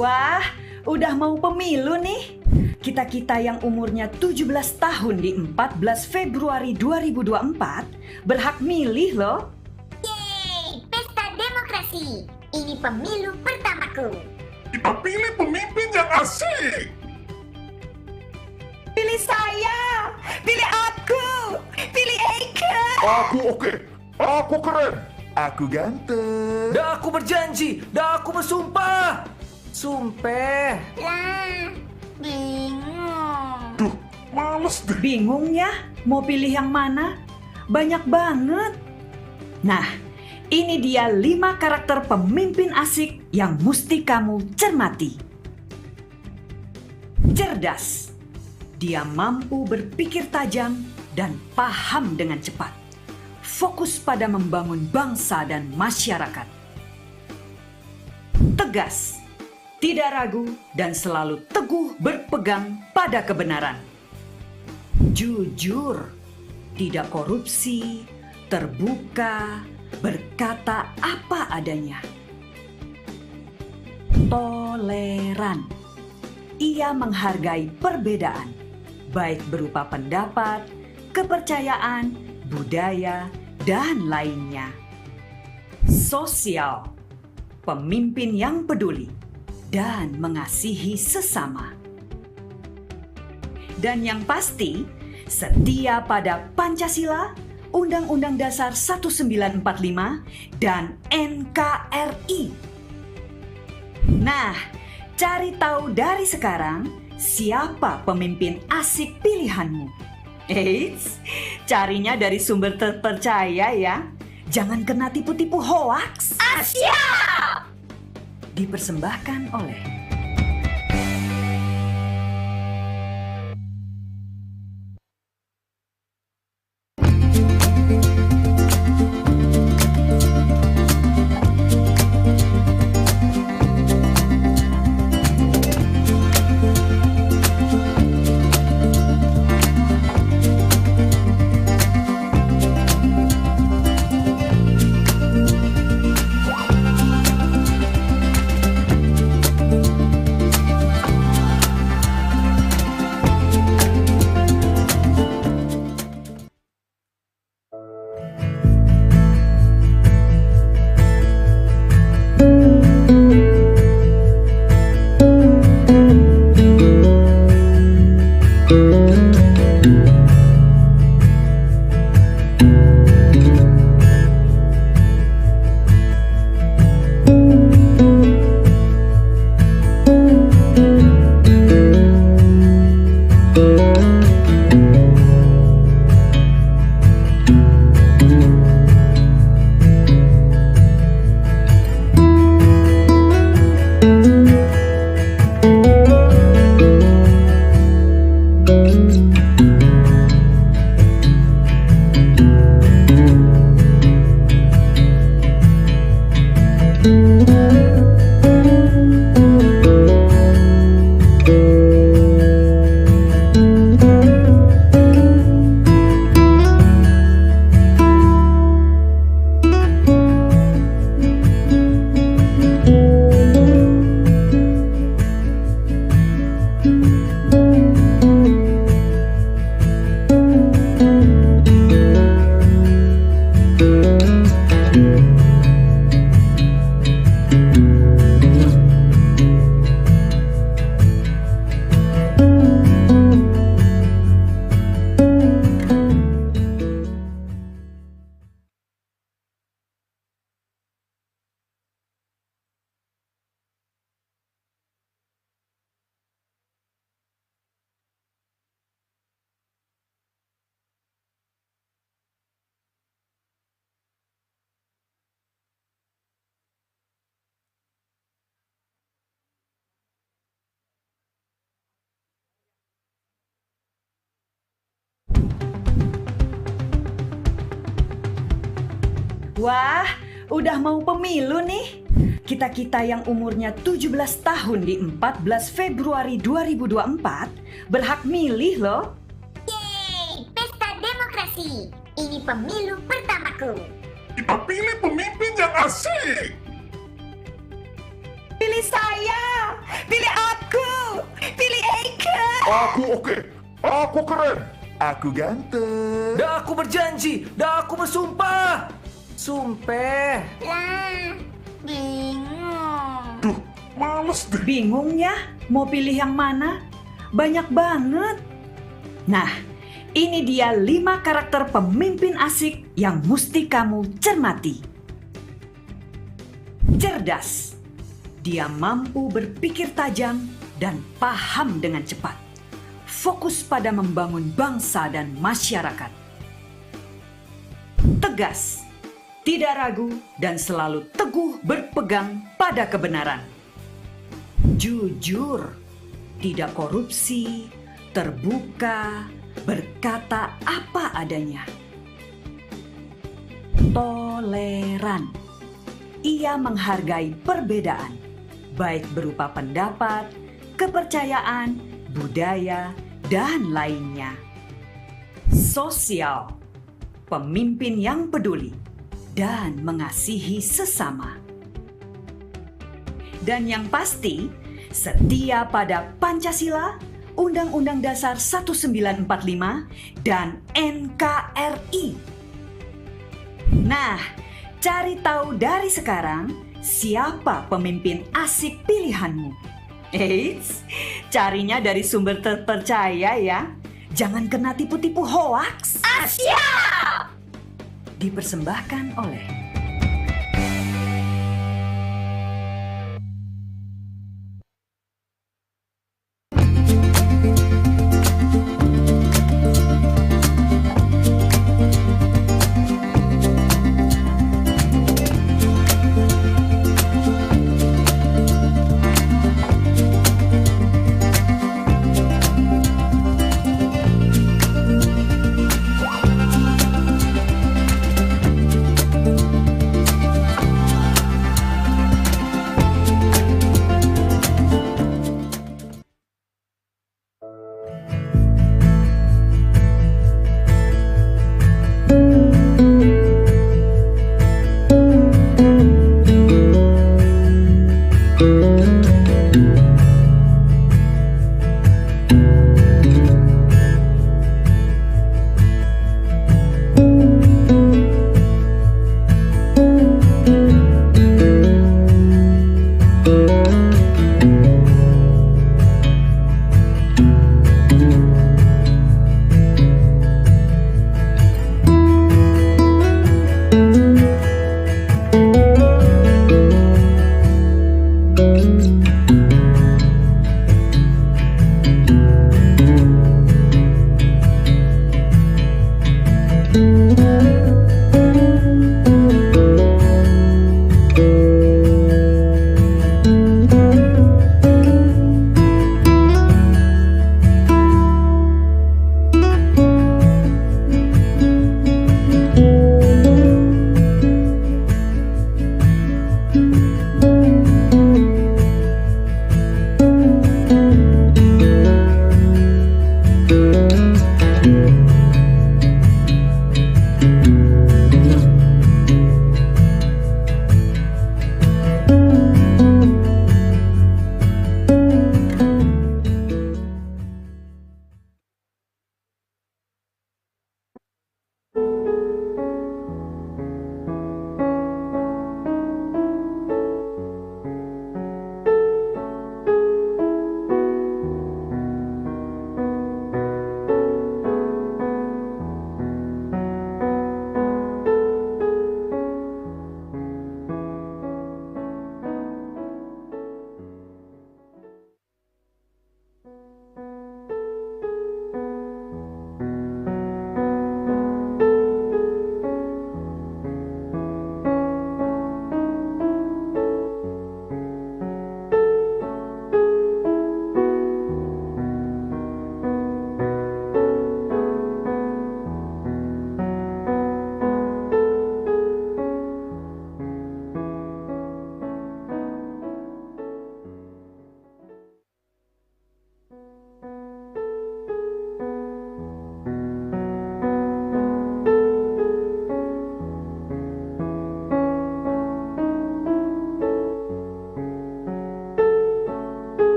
Wah, udah mau pemilu nih. Kita-kita yang umurnya 17 tahun di 14 Februari 2024 berhak milih loh. Yeay, pesta demokrasi. Ini pemilu pertamaku. Kita pilih pemimpin yang asik. Pilih saya, pilih aku, pilih Eike. Aku oke, aku keren, aku ganteng. Dah aku berjanji, dah aku bersumpah. Sumpah. Lah, bingung. Duh, males deh. Bingung ya, mau pilih yang mana? Banyak banget. Nah, ini dia 5 karakter pemimpin asik yang mesti kamu cermati. Cerdas. Dia mampu berpikir tajam dan paham dengan cepat. Fokus pada membangun bangsa dan masyarakat. Tegas. Tidak ragu dan selalu teguh berpegang pada kebenaran. Jujur, tidak korupsi, terbuka, berkata apa adanya. Toleran. Ia menghargai perbedaan, baik berupa pendapat, kepercayaan, budaya, dan lainnya. Sosial. Pemimpin yang peduli dan mengasihi sesama. Dan yang pasti, setia pada Pancasila, Undang-Undang Dasar 1945, dan NKRI. Nah, cari tahu dari sekarang siapa pemimpin asik pilihanmu. Eits, carinya dari sumber terpercaya ya. Jangan kena tipu-tipu hoaks. Siap! Dipersembahkan oleh Wah, udah mau pemilu nih. Kita-kita yang umurnya 17 tahun di 14 Februari 2024 berhak milih loh. Yeay, pesta demokrasi. Ini pemilu pertamaku. Kita pilih pemimpin yang asik. Pilih saya, pilih aku, pilih Eike. Aku oke. Aku keren. Aku ganteng. Dah aku berjanji, dah aku bersumpah. Sumpah. Lah, bingung. Duh, males deh. Bingung ya, mau pilih yang mana? Banyak banget. Nah, ini dia 5 karakter pemimpin asik yang mesti kamu cermati. Cerdas. Dia mampu berpikir tajam dan paham dengan cepat. Fokus pada membangun bangsa dan masyarakat. Tegas. Tidak ragu dan selalu teguh berpegang pada kebenaran. Jujur, tidak korupsi, terbuka, berkata apa adanya. Toleran. Ia menghargai perbedaan, baik berupa pendapat, kepercayaan, budaya, dan lainnya. Sosial. Pemimpin yang peduli dan mengasihi sesama. Dan yang pasti, setia pada Pancasila, Undang-Undang Dasar 1945, dan NKRI. Nah, cari tahu dari sekarang siapa pemimpin asik pilihanmu. Eits, carinya dari sumber terpercaya ya. Jangan kena tipu-tipu hoaks. Siap! Dipersembahkan oleh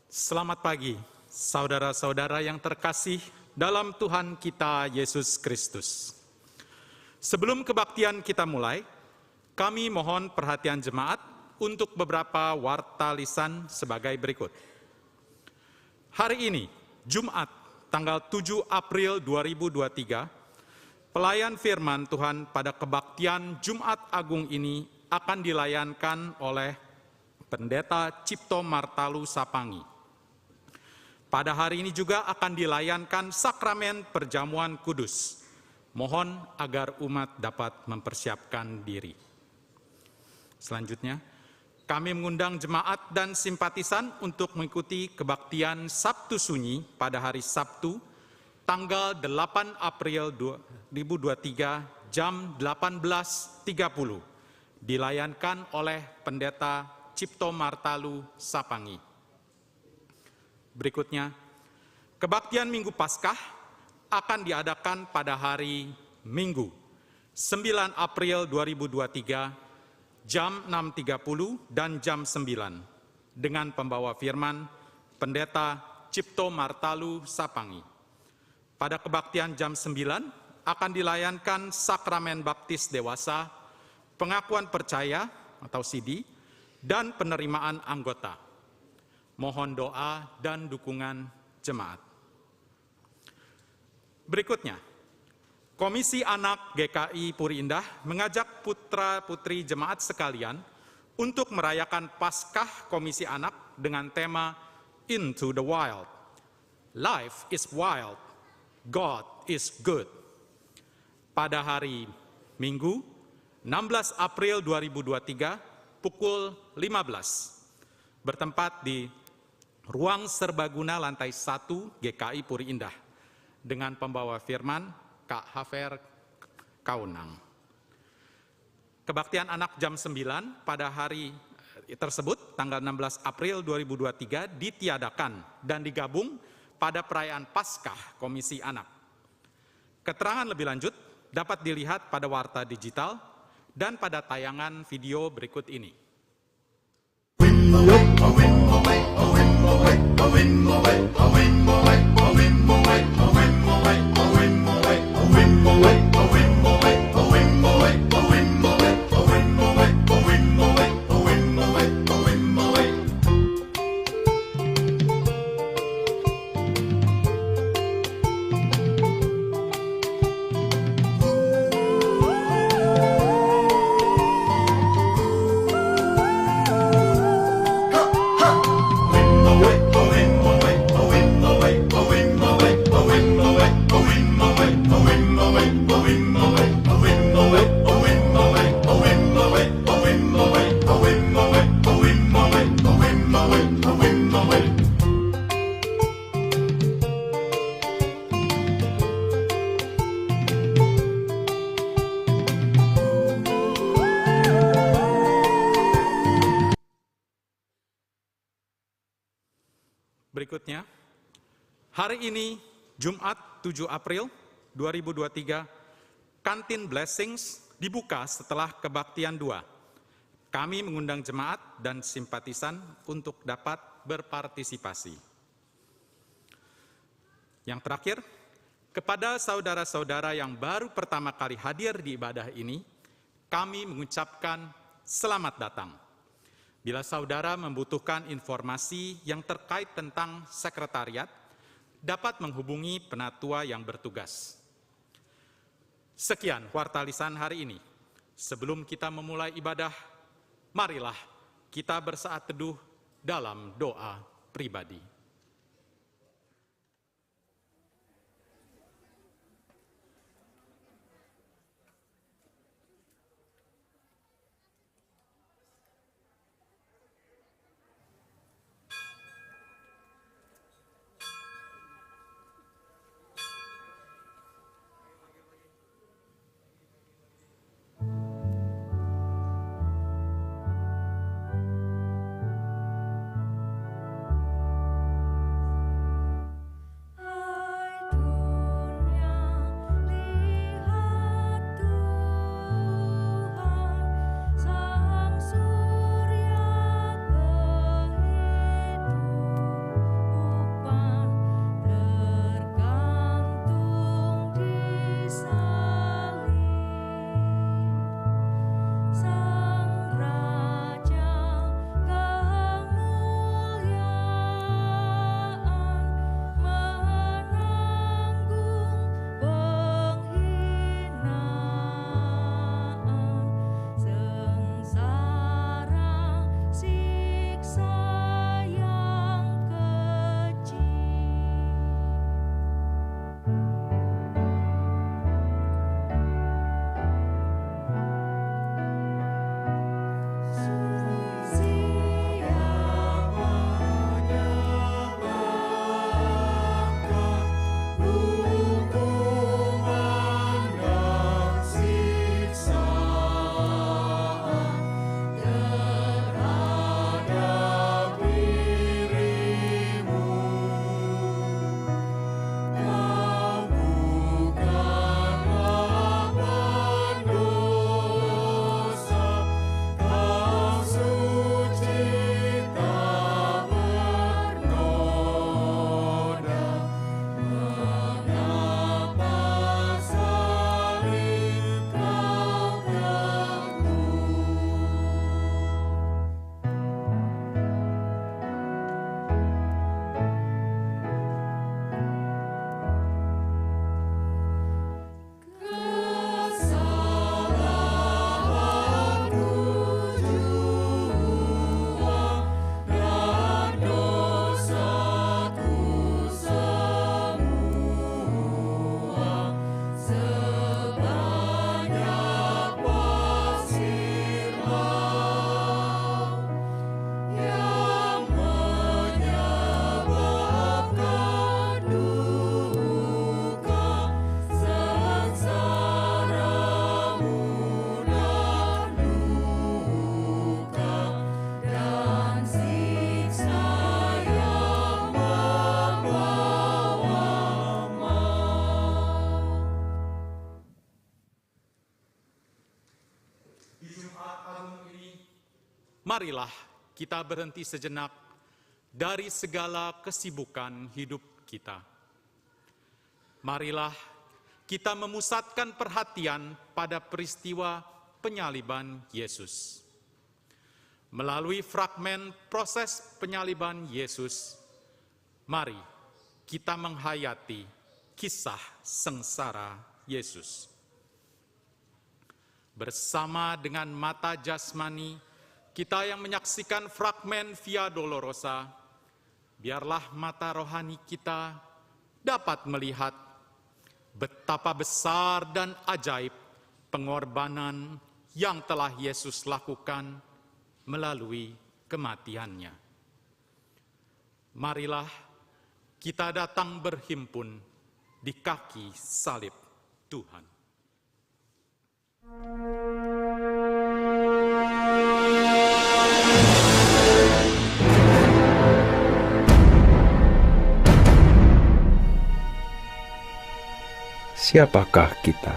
Selamat pagi, saudara-saudara yang terkasih dalam Tuhan kita Yesus Kristus. Sebelum kebaktian kita mulai, kami mohon perhatian jemaat untuk beberapa warta lisan sebagai berikut. Hari ini, Jumat, tanggal 7 April 2023, pelayan firman Tuhan pada kebaktian Jumat Agung ini akan dilayankan oleh Pendeta Cipto Martalu Sapangi. Pada hari ini juga akan dilayankan sakramen perjamuan kudus. Mohon agar umat dapat mempersiapkan diri. Selanjutnya, kami mengundang jemaat dan simpatisan untuk mengikuti kebaktian Sabtu Sunyi pada hari Sabtu, tanggal 8 April 2023 jam 18.30, dilayankan oleh Pendeta Cipto Martalu Sapangi. Berikutnya, kebaktian Minggu Paskah akan diadakan pada hari Minggu, 9 April 2023, jam 6.30 dan jam 9, dengan pembawa firman Pendeta Cipto Martalu Sapangi. Pada kebaktian jam 9 akan dilayankan sakramen baptis dewasa, pengakuan percaya atau CD, dan penerimaan anggota. Mohon doa dan dukungan jemaat. Berikutnya, Komisi Anak GKI Puri Indah mengajak putra-putri jemaat sekalian untuk merayakan Paskah Komisi Anak dengan tema Into the Wild. Life is wild, God is good. Pada hari Minggu, 16 April 2023, pukul 15, bertempat di Ruang Serbaguna lantai 1 GKI Puri Indah dengan pembawa firman Kak Hafer Kaunang. Kebaktian anak jam 9 pada hari tersebut tanggal 16 April 2023 ditiadakan dan digabung pada perayaan Paskah Komisi Anak. Keterangan lebih lanjut dapat dilihat pada warta digital dan pada tayangan video berikut ini. Berikutnya, hari ini Jumat 7 April 2023, Kantin Blessings dibuka setelah kebaktian 2. Kami mengundang jemaat dan simpatisan untuk dapat berpartisipasi. Yang terakhir, kepada saudara-saudara yang baru pertama kali hadir di ibadah ini, kami mengucapkan selamat datang. Bila saudara membutuhkan informasi yang terkait tentang sekretariat, dapat menghubungi penatua yang bertugas. Sekian warta lisan hari ini. Sebelum kita memulai ibadah, marilah kita bersaat teduh dalam doa pribadi. marilah kita berhenti sejenak dari segala kesibukan hidup kita. Marilah kita memusatkan perhatian pada peristiwa penyaliban Yesus. Melalui fragmen proses penyaliban Yesus, mari kita menghayati kisah sengsara Yesus. Bersama dengan mata jasmani, kita yang menyaksikan fragmen Via Dolorosa, biarlah mata rohani kita dapat melihat betapa besar dan ajaib pengorbanan yang telah Yesus lakukan melalui kematiannya. Marilah kita datang berhimpun di kaki salib Tuhan. Siapakah kita?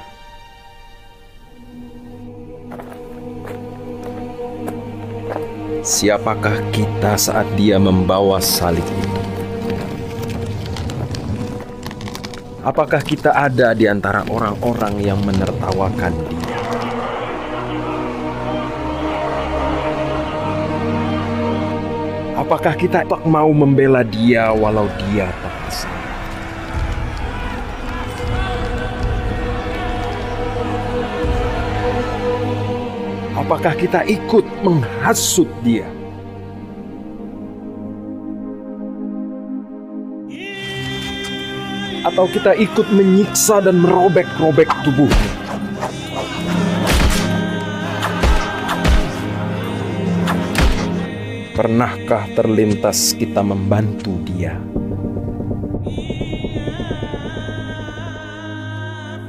Siapakah kita saat Dia membawa salib itu? Apakah kita ada di antara orang-orang yang menertawakan Dia? Apakah kita tak mau membela Dia walau Dia tak bersalah? Apakah kita ikut menghasut Dia? Atau kita ikut menyiksa dan merobek-robek tubuhnya? Pernahkah terlintas kita membantu Dia?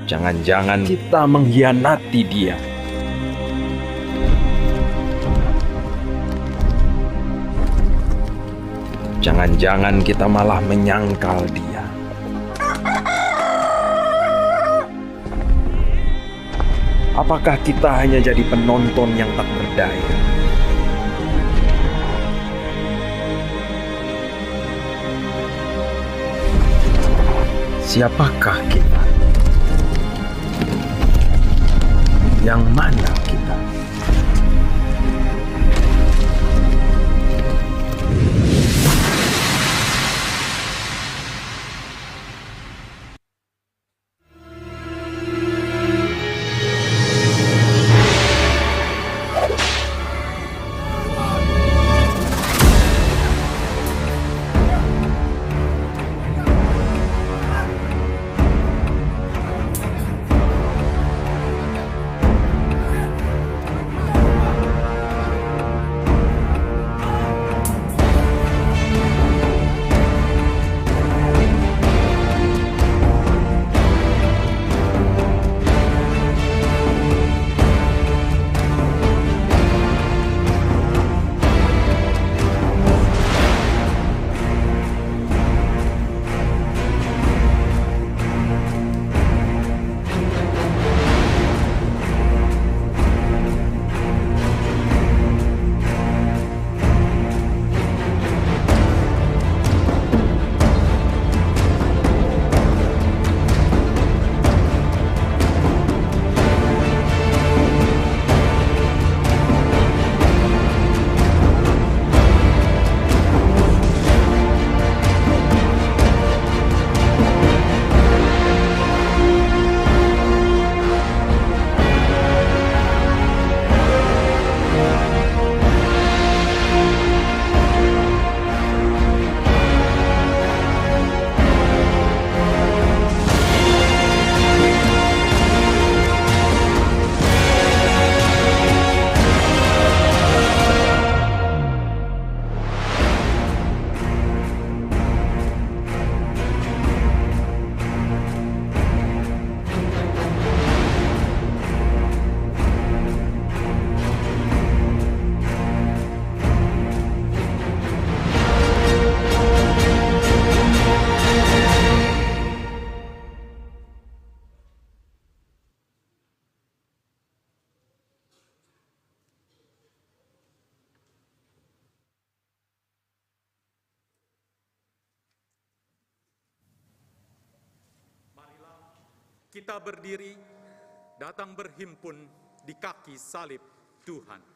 Jangan-jangan kita mengkhianati Dia. Jangan-jangan kita malah menyangkal Dia. Apakah kita hanya jadi penonton yang tak berdaya? Siapakah kita? Yang mana kita? kita berdiri, datang berhimpun di kaki salib Tuhan.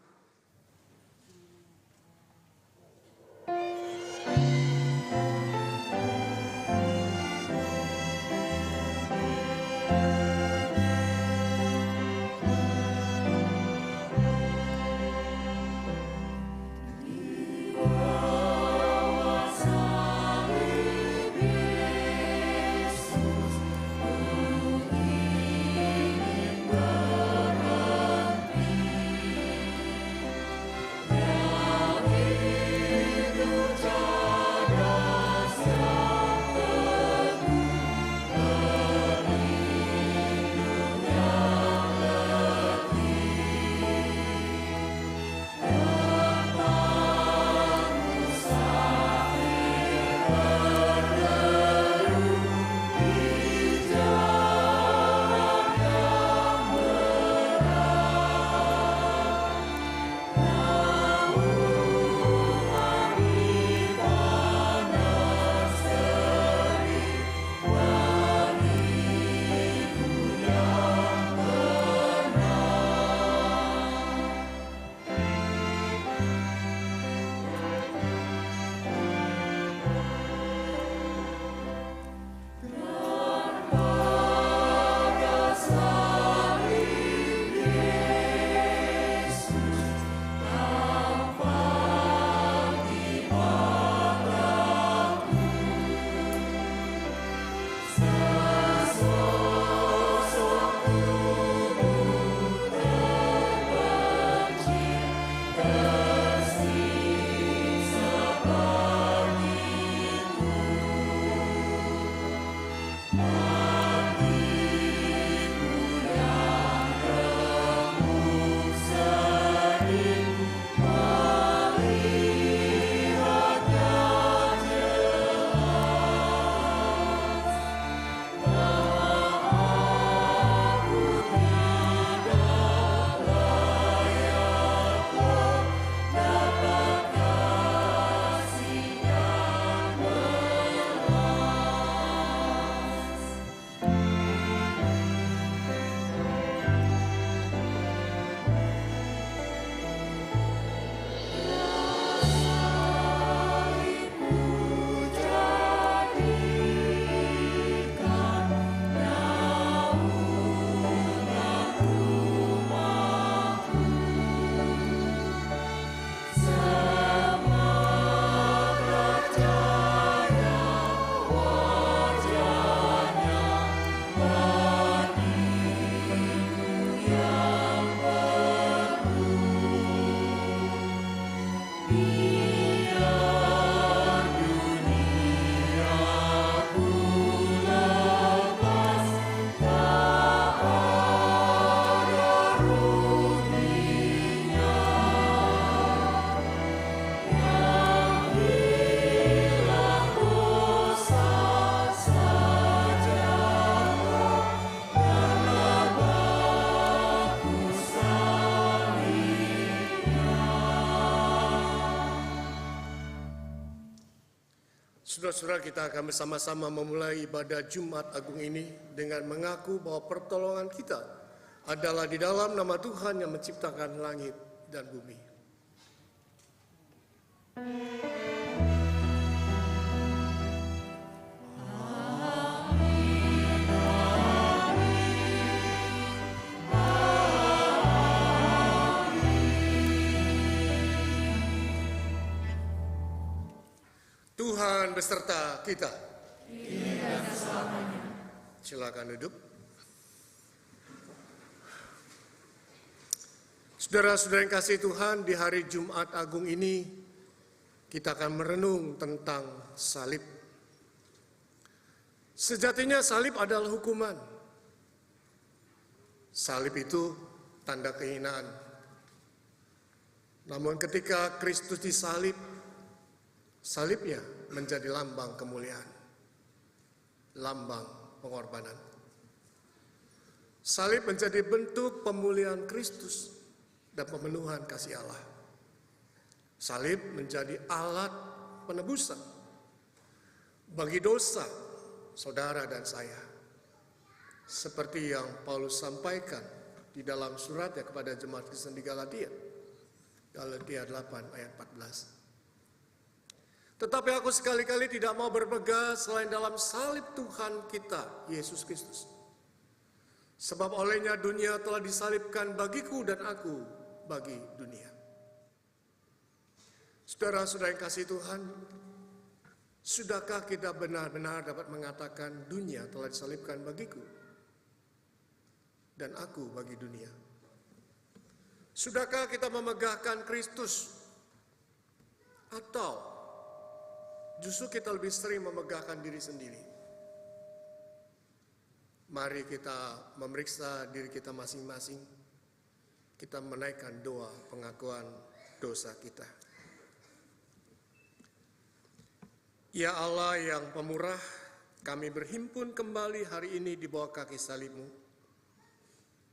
Saudara-saudara, kita akan bersama-sama memulai ibadah Jumat Agung ini dengan mengaku bahwa pertolongan kita adalah di dalam nama Tuhan yang menciptakan langit dan bumi. Tuhan beserta kita. Silakan duduk. Saudara-saudara yang kasih Tuhan, di hari Jumat Agung ini kita akan merenung tentang salib. Sejatinya salib adalah hukuman. Salib itu tanda kehinaan. Namun ketika Kristus disalib, salibnya menjadi lambang kemuliaan, lambang pengorbanan. Salib menjadi bentuk pemulihan Kristus dan pemenuhan kasih Allah. Salib menjadi alat penebusan bagi dosa saudara dan saya. seperti yang Paulus sampaikan di dalam suratnya kepada jemaat Kristen di Galatia. Galatia 8 ayat 14. Tetapi aku sekali-kali tidak mau berpegang selain dalam salib Tuhan kita, Yesus Kristus. Sebab olehnya dunia telah disalibkan bagiku dan aku bagi dunia. Saudara-saudara yang kasih Tuhan, sudahkah kita benar-benar dapat mengatakan dunia telah disalibkan bagiku dan aku bagi dunia? Sudahkah kita memegahkan Kristus atau justru kita lebih sering memegahkan diri sendiri? Mari kita memeriksa diri kita masing-masing. Kita menaikkan doa pengakuan dosa kita. Ya Allah yang pemurah, kami berhimpun kembali hari ini di bawah kaki salib-Mu.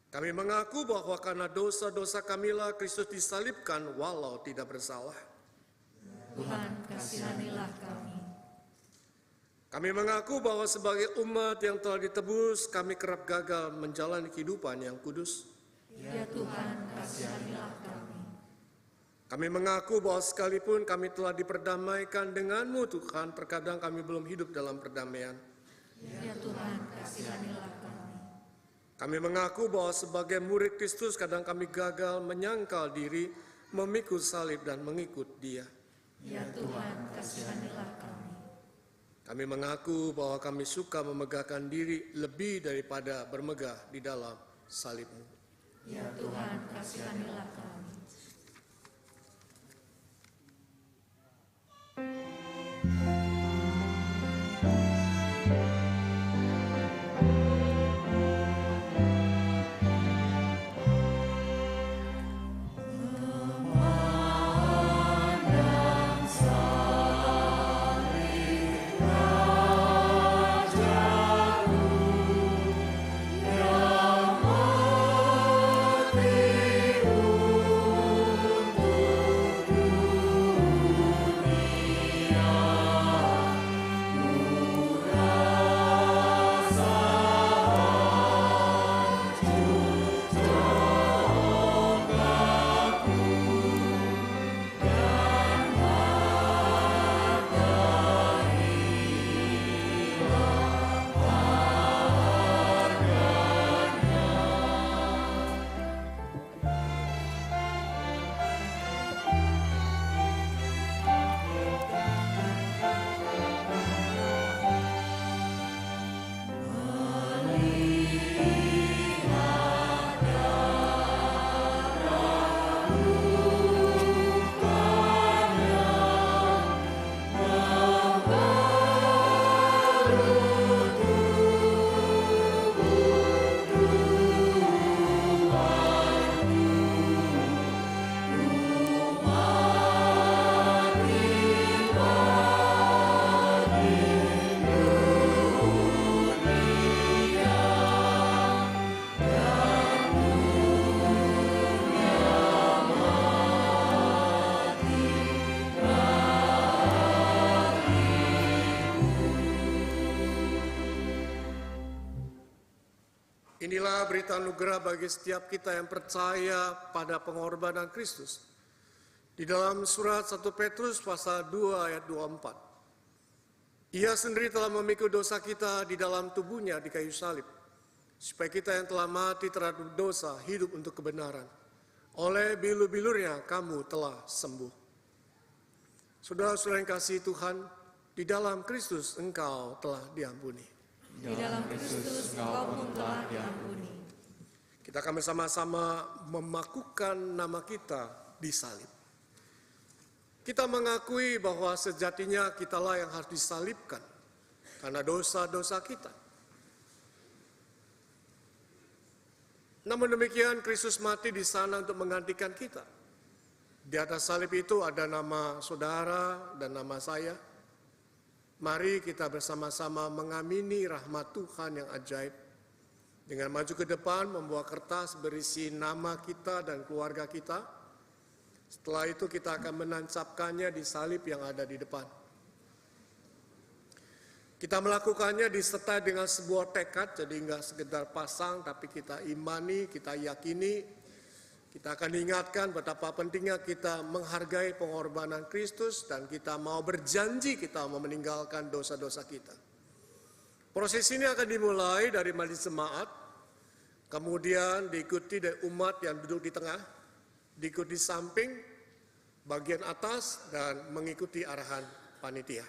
Kami mengaku bahwa karena dosa-dosa kamilah Kristus disalibkan walau tidak bersalah. Tuhan, kasihanilah kami. Kami mengaku bahwa sebagai umat yang telah ditebus, kami kerap gagal menjalani kehidupan yang kudus. Ya Tuhan, kasihanilah kami. Kami mengaku bahwa sekalipun kami telah diperdamaikan dengan-Mu Tuhan, terkadang kami belum hidup dalam perdamaian. Ya Tuhan, kasihanilah kami. Kami mengaku bahwa sebagai murid Kristus, kadang kami gagal menyangkal diri, memikul salib dan mengikut Dia. Ya Tuhan, kasihanilah kami. Kami mengaku bahwa kami suka memegahkan diri lebih daripada bermegah di dalam salib-Mu. Ya Tuhan, kasihanilah kami. Inilah berita anugerah bagi setiap kita yang percaya pada pengorbanan Kristus. Di dalam surat 1 Petrus pasal 2 ayat 24. Ia sendiri telah memikul dosa kita di dalam tubuhnya di kayu salib, supaya kita yang telah mati terhadap dosa hidup untuk kebenaran. Oleh bilur-bilurnya kamu telah sembuh. Saudara-saudara yang kasih Tuhan, di dalam Kristus engkau telah diampuni. Di dalam Kristus engkau pun telah diampuni. Kita akan bersama-sama memakukan nama kita di salib. Kita mengakui bahwa sejatinya kitalah yang harus disalibkan karena dosa-dosa kita. Namun demikian Kristus mati di sana untuk menggantikan kita. Di atas salib itu ada nama saudara dan nama saya. Mari kita bersama-sama mengamini rahmat Tuhan yang ajaib. Dengan maju ke depan membawa kertas berisi nama kita dan keluarga kita. Setelah itu kita akan menancapkannya di salib yang ada di depan. Kita melakukannya disertai dengan sebuah tekad, jadi nggak sekedar pasang, tapi kita imani, kita yakini, kita akan diingatkan betapa pentingnya kita menghargai pengorbanan Kristus dan kita mau berjanji kita mau meninggalkan dosa-dosa kita. Proses ini akan dimulai dari majelis jemaat, kemudian diikuti dari umat yang duduk di tengah, diikuti samping, bagian atas, dan mengikuti arahan panitia.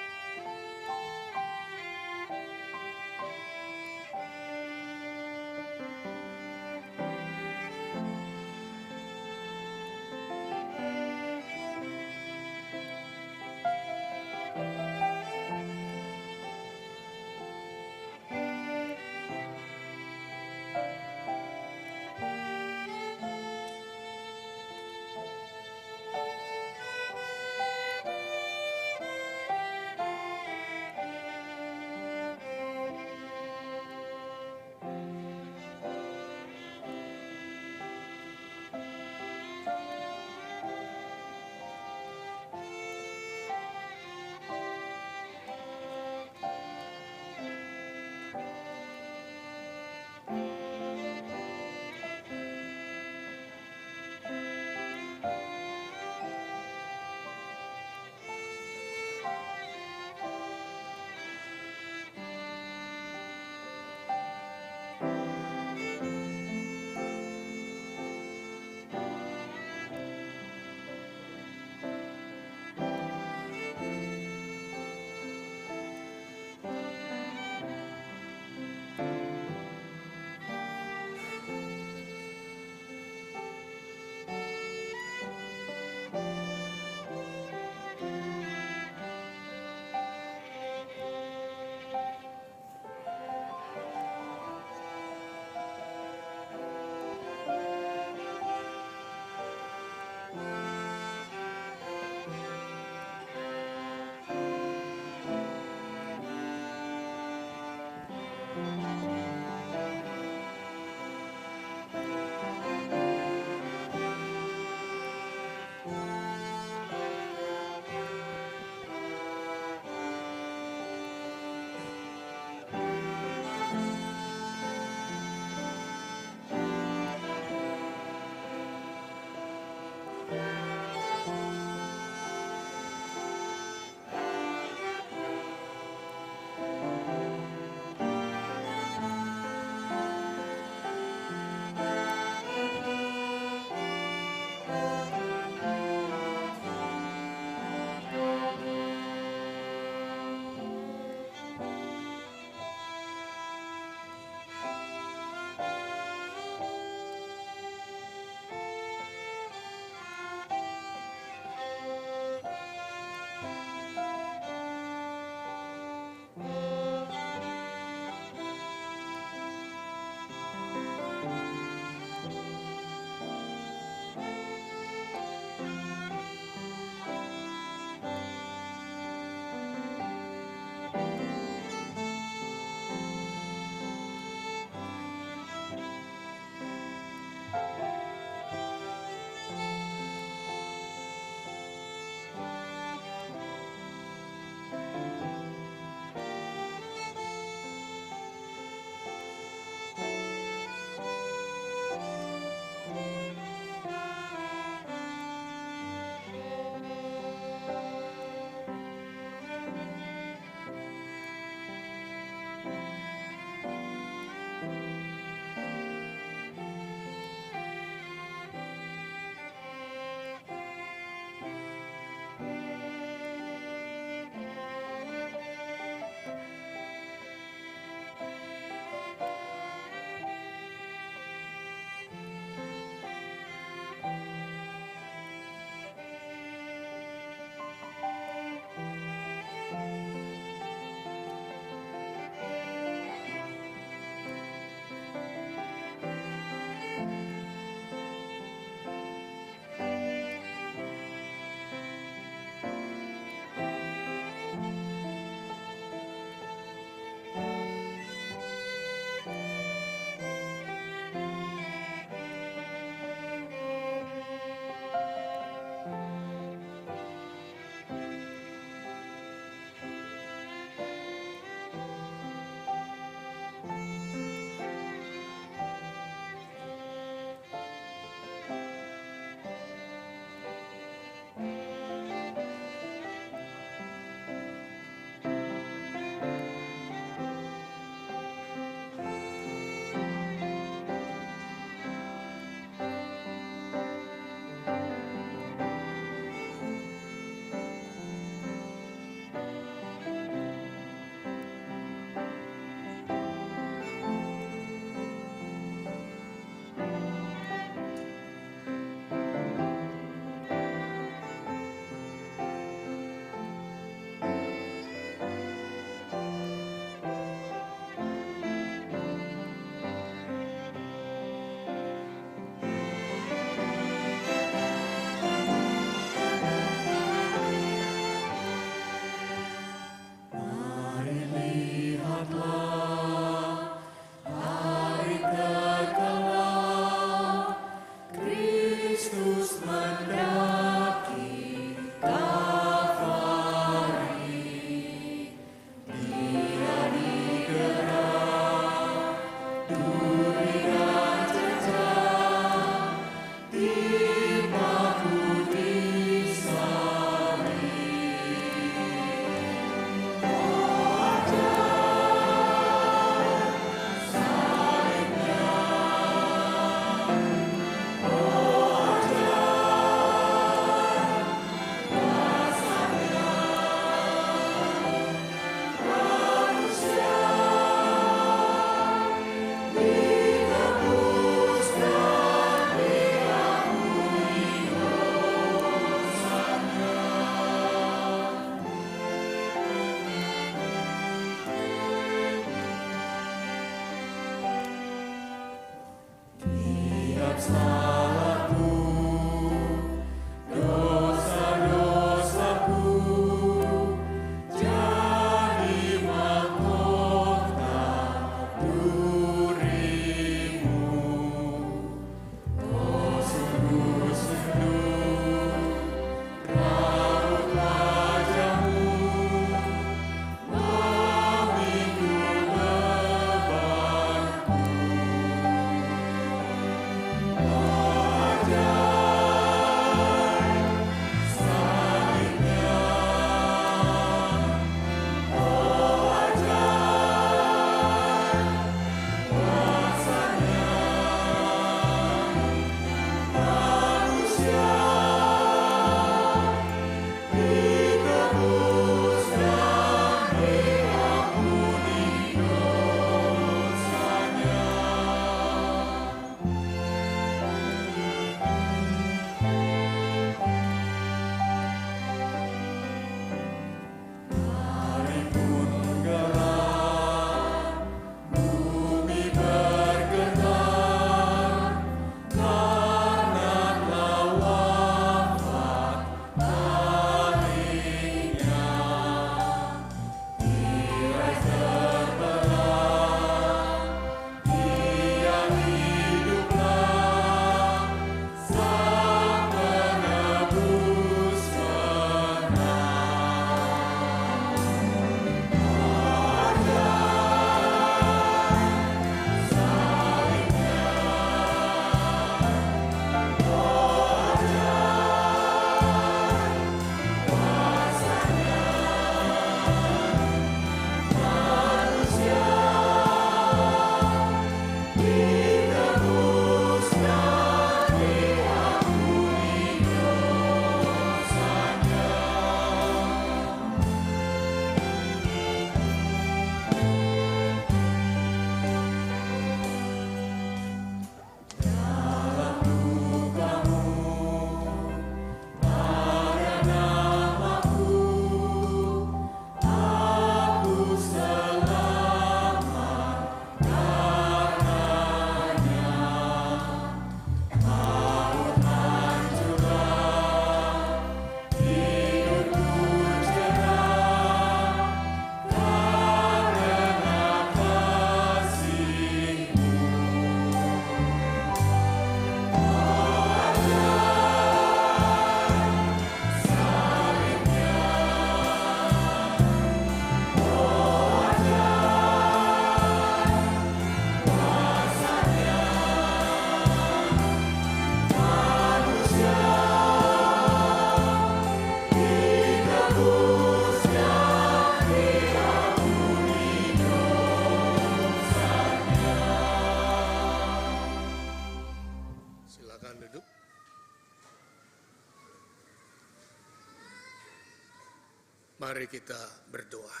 Mari kita berdoa.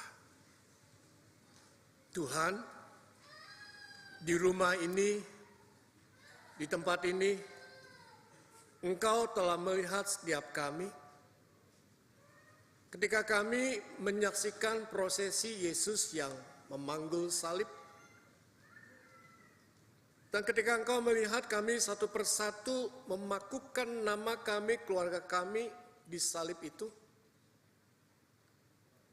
Tuhan, di rumah ini, di tempat ini, Engkau telah melihat setiap kami. Ketika kami menyaksikan prosesi Yesus yang memanggul salib, dan ketika Engkau melihat kami satu persatu memakukan nama kami, keluarga kami di salib itu,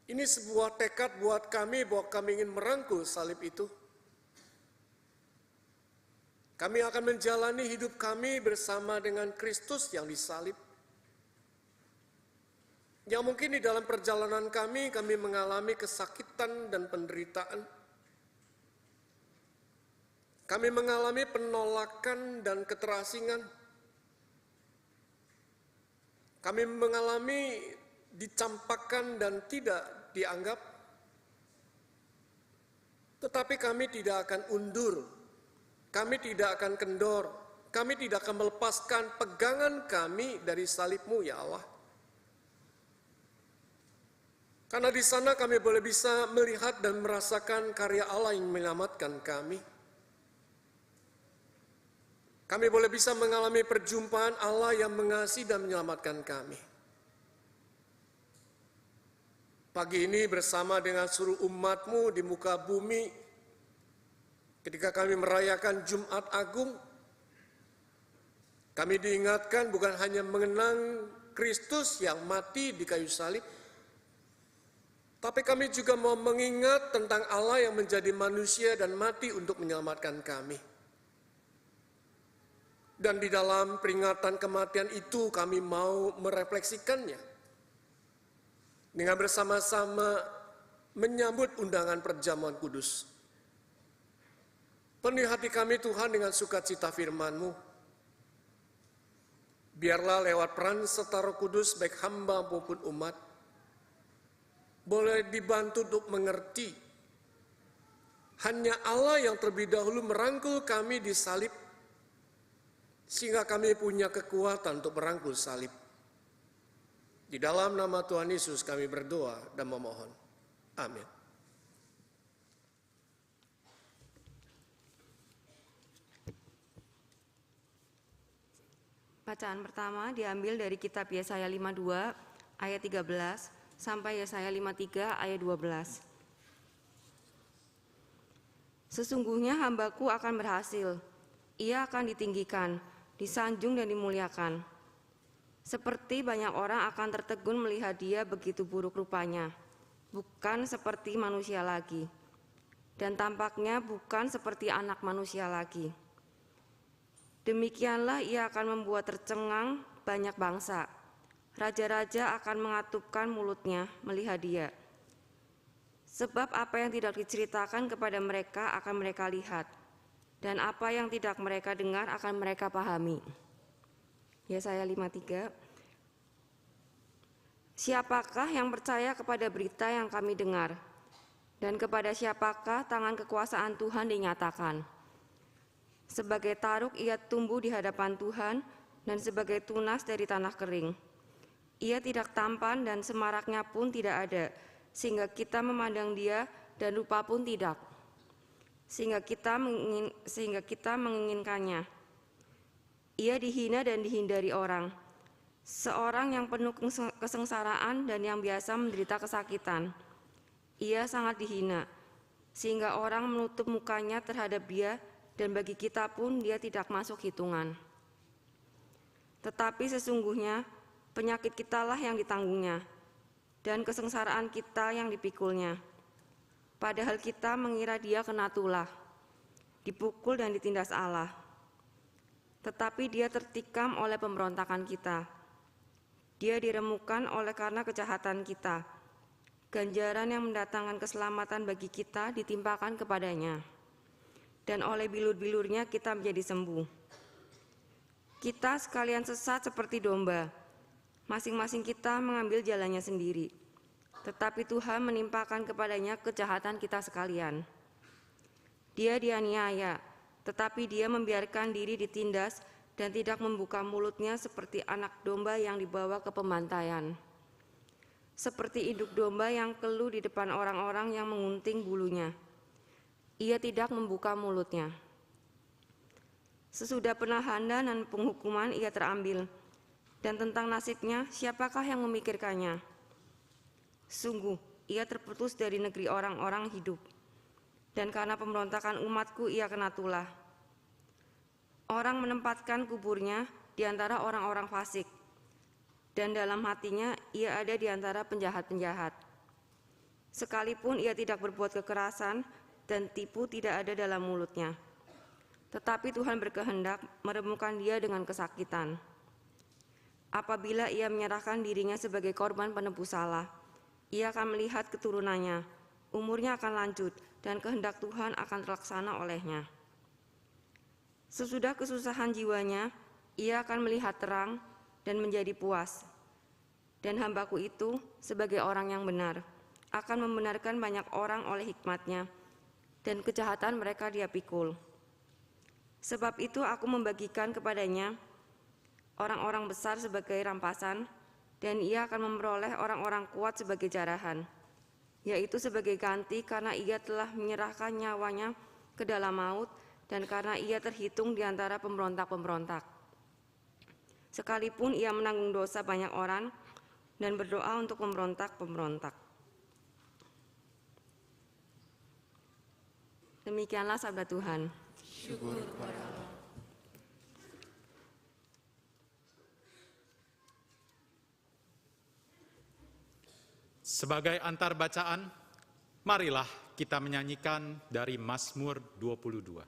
Ini sebuah tekad buat kami bahwa kami ingin merangkul salib itu. Kami akan menjalani hidup kami bersama dengan Kristus yang disalib. Yang mungkin di dalam perjalanan kami mengalami kesakitan dan penderitaan. Kami mengalami penolakan dan keterasingan. Kami mengalami dicampakkan dan tidak dianggap. Tetapi kami tidak akan undur. Kami tidak akan kendor. Kami tidak akan melepaskan pegangan kami dari salib-Mu, ya Allah. Karena di sana kami boleh bisa melihat dan merasakan karya Allah yang menyelamatkan kami. Kami boleh bisa mengalami perjumpaan Allah yang mengasihi dan menyelamatkan kami. Pagi ini bersama dengan seluruh umat-Mu di muka bumi, ketika kami merayakan Jumat Agung, kami diingatkan bukan hanya mengenang Kristus yang mati di kayu salib, tapi kami juga mau mengingat tentang Allah yang menjadi manusia dan mati untuk menyelamatkan kami. Dan di dalam peringatan kematian itu kami mau merefleksikannya dengan bersama-sama menyambut undangan perjamuan kudus. Penuhi hati kami Tuhan dengan sukacita firman-Mu. Biarlah lewat peran serta Roh Kudus baik hamba maupun umat boleh dibantu untuk mengerti hanya Allah yang terlebih dahulu merangkul kami di salib, sehingga kami punya kekuatan untuk merangkul salib. Di dalam nama Tuhan Yesus kami berdoa dan memohon. Amin. Bacaan pertama diambil dari kitab Yesaya 52 ayat 13 sampai Yesaya 53 ayat 12. Sesungguhnya hambaku akan berhasil, ia akan ditinggikan, disanjung dan dimuliakan. Seperti banyak orang akan tertegun melihat dia begitu buruk rupanya, bukan seperti manusia lagi, dan tampaknya bukan seperti anak manusia lagi. Demikianlah ia akan membuat tercengang banyak bangsa. Raja-raja akan mengatupkan mulutnya melihat dia. Sebab apa yang tidak diceritakan kepada mereka akan mereka lihat, dan apa yang tidak mereka dengar akan mereka pahami. Yesaya 53. Siapakah yang percaya kepada berita yang kami dengar? Dan kepada siapakah tangan kekuasaan Tuhan dinyatakan? Sebagai taruk ia tumbuh di hadapan Tuhan, dan sebagai tunas dari tanah kering. Ia tidak tampan dan semaraknya pun tidak ada, sehingga kita memandang dia dan rupa pun tidak. Sehingga kita menginginkannya. Ia dihina dan dihindari orang, seorang yang penuh kesengsaraan dan yang biasa menderita kesakitan. Ia sangat dihina, sehingga orang menutup mukanya terhadap dia, dan bagi kita pun dia tidak masuk hitungan. Tetapi sesungguhnya penyakit kitalah yang ditanggungnya, dan kesengsaraan kita yang dipikulnya. Padahal kita mengira dia kena tulah, dipukul dan ditindas Allah. Tetapi dia tertikam oleh pemberontakan kita. Dia diremukkan oleh karena kejahatan kita. Ganjaran yang mendatangkan keselamatan bagi kita ditimpakan kepadanya. Dan oleh bilur-bilurnya kita menjadi sembuh. Kita sekalian sesat seperti domba. Masing-masing kita mengambil jalannya sendiri. Tetapi Tuhan menimpakan kepadanya kejahatan kita sekalian. Dia dianiaya, tetapi dia membiarkan diri ditindas dan tidak membuka mulutnya seperti anak domba yang dibawa ke pembantaian. Seperti induk domba yang keluh di depan orang-orang yang mengunting bulunya. Ia tidak membuka mulutnya. Sesudah penahanan dan penghukuman ia terambil, dan tentang nasibnya siapakah yang memikirkannya? Sungguh, ia terputus dari negeri orang-orang hidup, dan karena pemberontakan umatku ia kena tulah. Orang menempatkan kuburnya di antara orang-orang fasik, dan dalam hatinya ia ada di antara penjahat-penjahat. Sekalipun ia tidak berbuat kekerasan dan tipu tidak ada dalam mulutnya. Tetapi Tuhan berkehendak meremukkan dia dengan kesakitan. Apabila ia menyerahkan dirinya sebagai korban penebus salah, ia akan melihat keturunannya, umurnya akan lanjut, dan kehendak Tuhan akan terlaksana olehnya. Sesudah kesusahan jiwanya, ia akan melihat terang dan menjadi puas. Dan hambaku itu, sebagai orang yang benar, akan membenarkan banyak orang oleh hikmatnya, dan kejahatan mereka dia pikul. Sebab itu aku membagikan kepadanya orang-orang besar sebagai rampasan, dan ia akan memperoleh orang-orang kuat sebagai jarahan, yaitu sebagai ganti karena ia telah menyerahkan nyawanya ke dalam maut, dan karena ia terhitung di antara pemberontak-pemberontak. Sekalipun ia menanggung dosa banyak orang dan berdoa untuk pemberontak-pemberontak. Demikianlah sabda Tuhan. Syukur kepada Allah. Sebagai antar bacaan, marilah kita menyanyikan dari Mazmur 22.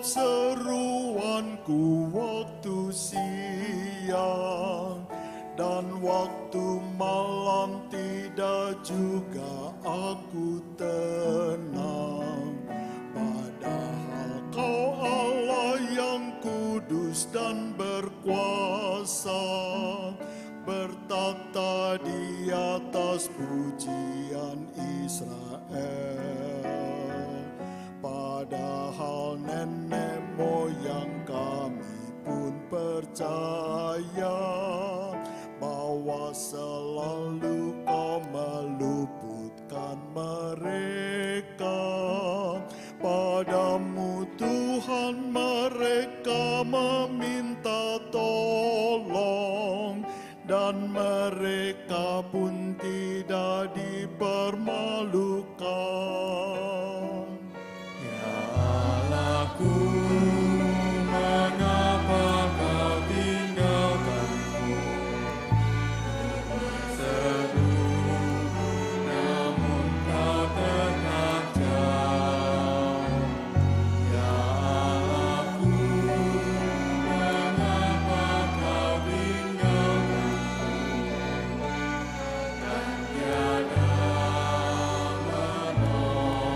Seruanku waktu siang dan waktu malam, tidak juga aku tenang. Padahal Kau Allah yang kudus dan berkuasa, bertata di atas pujian Israel. Padahal nenek moyang kami pun percaya bahwa selalu Kau meluputkan mereka. Padamu Tuhan mereka meminta tolong, dan mereka pun tidak dipermalukan. Mengapa Kau tinggalkanku? Berseru, namun Kau tetap jauh. Ya Allahku, mengapa Kau tinggalkanku? Dan tiada menolongku.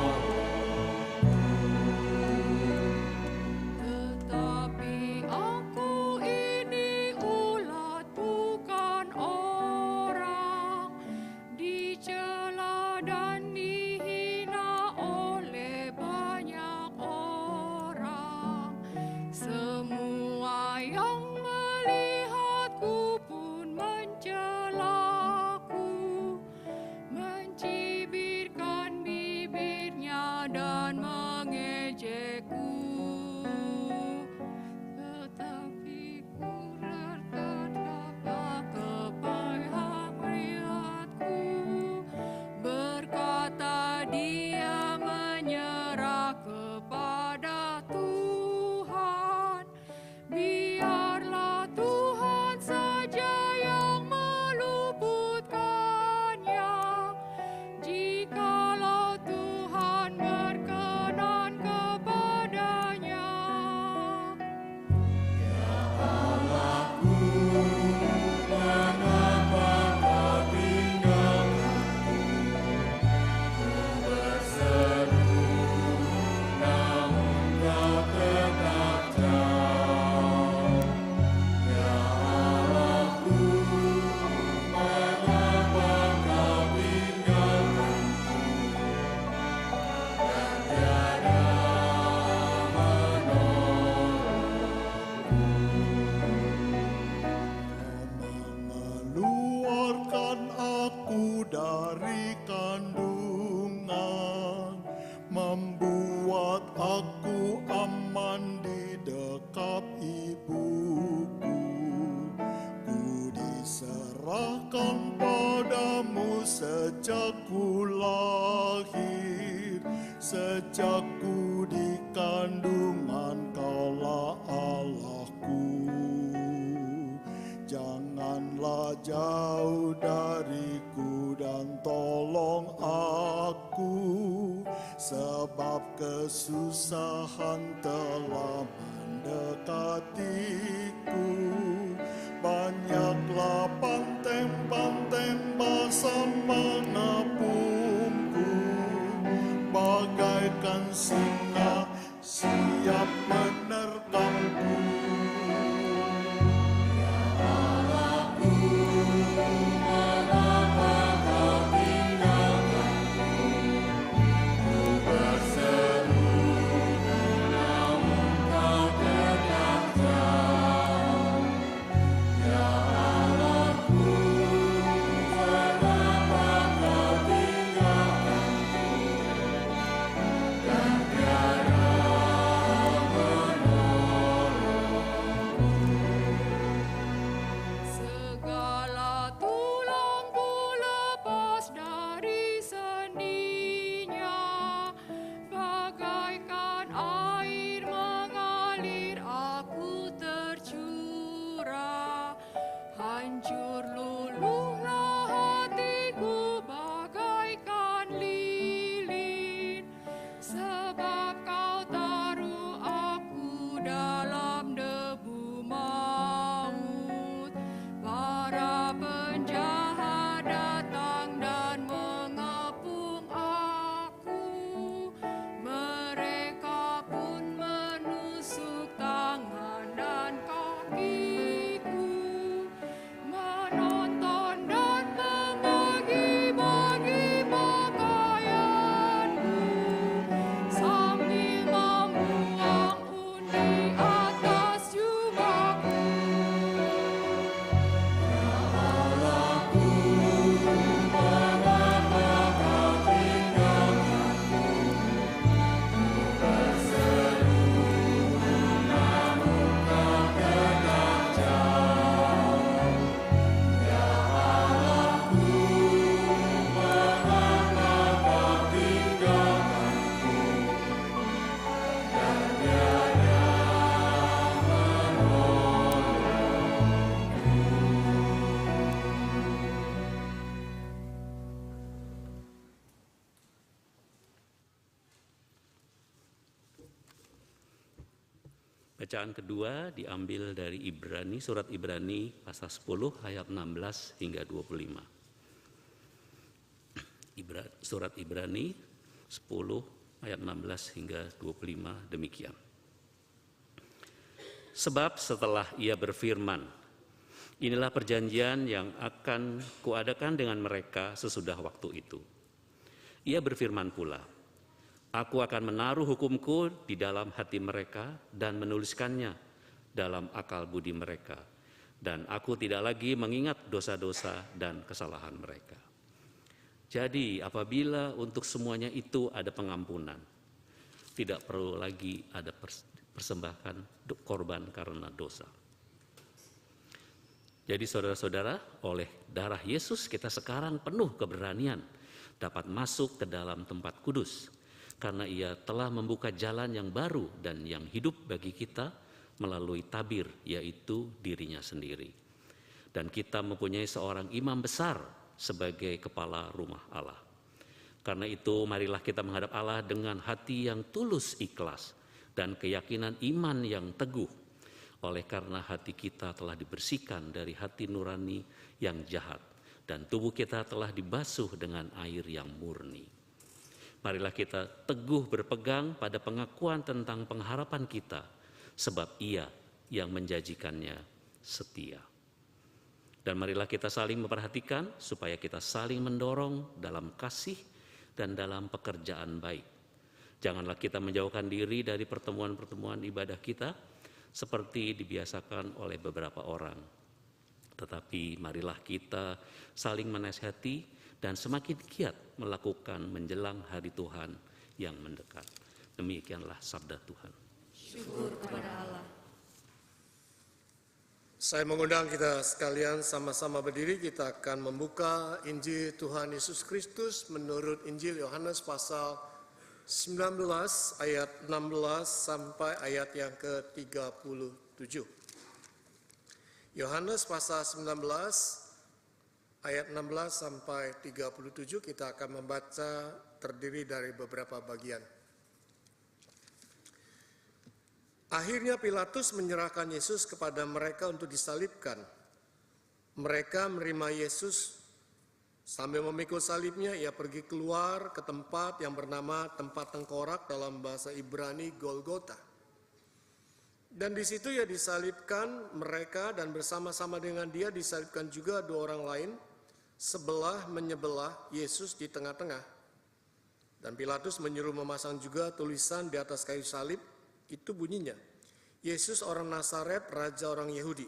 sejak ku lahir, sejak ku di kandungan Kaulah Allahku. Janganlah jauh dariku dan tolong aku, sebab kesusahan telah mendekatiku. Banyaklah pantem-pantem basah mengepungku, bagaikan singa siap menerkamku. Segala tulangku lepas dari sendinya, bagaikan air mengalir aku tercurah. Hancur luluhlah hatiku bagaikan lilin, sebab Kau taruh aku dalam debu maut. Para penjahat datang dan mengepung aku, mereka pun menusuk tangan dan kakiku, menonton dan membagi-bagi pakaianku, sambil membuang undi atas jubahku. Bacaan kedua diambil dari Ibrani, surat Ibrani pasal 10 ayat 16 hingga 25. Surat Ibrani 10 ayat 16 hingga 25 demikian. Sebab setelah ia berfirman, inilah perjanjian yang akan kuadakan dengan mereka sesudah waktu itu. Ia berfirman pula, aku akan menaruh hukumku di dalam hati mereka dan menuliskannya dalam akal budi mereka. Dan aku tidak lagi mengingat dosa-dosa dan kesalahan mereka. Jadi apabila untuk semuanya itu ada pengampunan, tidak perlu lagi ada persembahan korban karena dosa. Jadi saudara-saudara, oleh darah Yesus kita sekarang penuh keberanian dapat masuk ke dalam tempat kudus. Karena ia telah membuka jalan yang baru dan yang hidup bagi kita melalui tabir, yaitu dirinya sendiri. Dan kita mempunyai seorang imam besar sebagai kepala rumah Allah. Karena itu marilah kita menghadap Allah dengan hati yang tulus ikhlas dan keyakinan iman yang teguh. Oleh karena hati kita telah dibersihkan dari hati nurani yang jahat dan tubuh kita telah dibasuh dengan air yang murni. Marilah kita teguh berpegang pada pengakuan tentang pengharapan kita, sebab Ia yang menjanjikannya setia. Dan marilah kita saling memperhatikan supaya kita saling mendorong dalam kasih dan dalam pekerjaan baik. Janganlah kita menjauhkan diri dari pertemuan-pertemuan ibadah kita seperti dibiasakan oleh beberapa orang. Tetapi marilah kita saling menasihati dan semakin giat melakukan menjelang hari Tuhan yang mendekat. Demikianlah sabda Tuhan. Syukur kepada Allah. Saya mengundang kita sekalian sama-sama berdiri, kita akan membuka Injil Tuhan Yesus Kristus menurut Injil Yohanes pasal 19 ayat 16 sampai ayat yang ke-37. Yohanes pasal 19 ayat 16 sampai 37 kita akan membaca terdiri dari beberapa bagian. Akhirnya Pilatus menyerahkan Yesus kepada mereka untuk disalibkan. Mereka menerima Yesus. Sambil memikul salibnya, ia pergi keluar ke tempat yang bernama tempat tengkorak dalam bahasa Ibrani Golgota. Dan di situ ia disalibkan mereka, dan bersama-sama dengan dia disalibkan juga dua orang lain, sebelah menyebelah Yesus di tengah-tengah. Dan Pilatus menyuruh memasang juga tulisan di atas kayu salib, itu bunyinya, Yesus orang Nazaret, Raja orang Yahudi.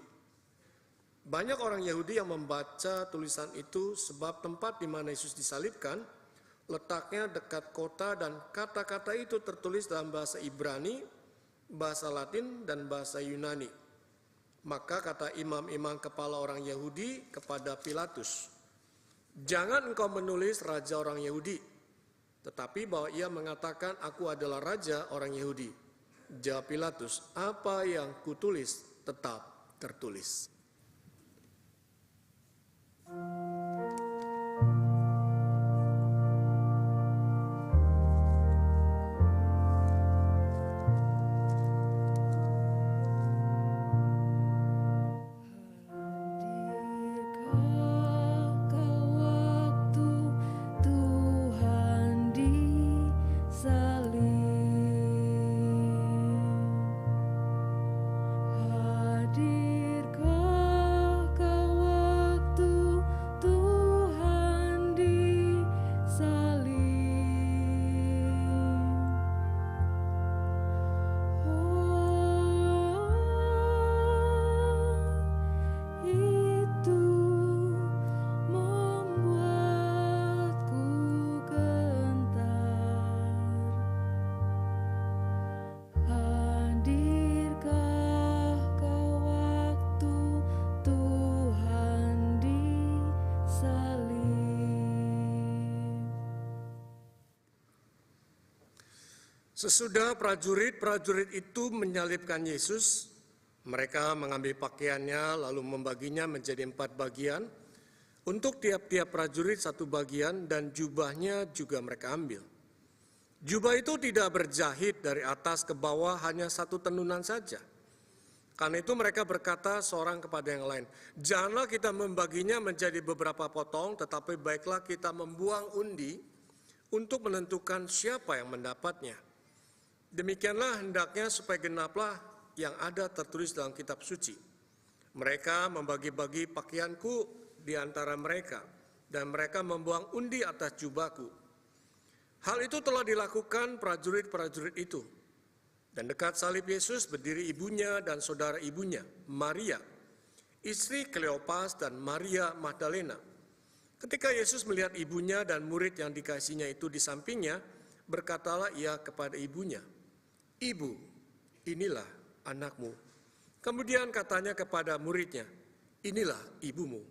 Banyak orang Yahudi yang membaca tulisan itu sebab tempat di mana Yesus disalibkan letaknya dekat kota dan kata-kata itu tertulis dalam bahasa Ibrani, bahasa Latin, dan bahasa Yunani. Maka kata imam-imam kepala orang Yahudi kepada Pilatus, "Jangan engkau menulis Raja orang Yahudi, tetapi bahwa ia mengatakan aku adalah Raja orang Yahudi." Jawab Pilatus, "Apa yang kutulis tetap tertulis." Sesudah prajurit-prajurit itu menyalibkan Yesus, mereka mengambil pakaiannya lalu membaginya menjadi 4 bagian. Untuk tiap-tiap prajurit 1 bagian dan jubahnya juga mereka ambil. Jubah itu tidak berjahit dari atas ke bawah, hanya 1 tenunan saja. Karena itu mereka berkata seorang kepada yang lain, "Janganlah kita membaginya menjadi beberapa potong, tetapi baiklah kita membuang undi untuk menentukan siapa yang mendapatnya. Demikianlah hendaknya supaya genaplah yang ada tertulis dalam kitab suci. Mereka membagi-bagi pakaianku di antara mereka, dan mereka membuang undi atas jubahku." Hal itu telah dilakukan prajurit-prajurit itu. Dan dekat salib Yesus berdiri ibunya dan saudara ibunya, Maria, istri Kleopas dan Maria Magdalena. Ketika Yesus melihat ibunya dan murid yang dikasihinya itu di sampingnya, berkatalah ia kepada ibunya, "Ibu, inilah anakmu." Kemudian katanya kepada muridnya, "Inilah ibumu."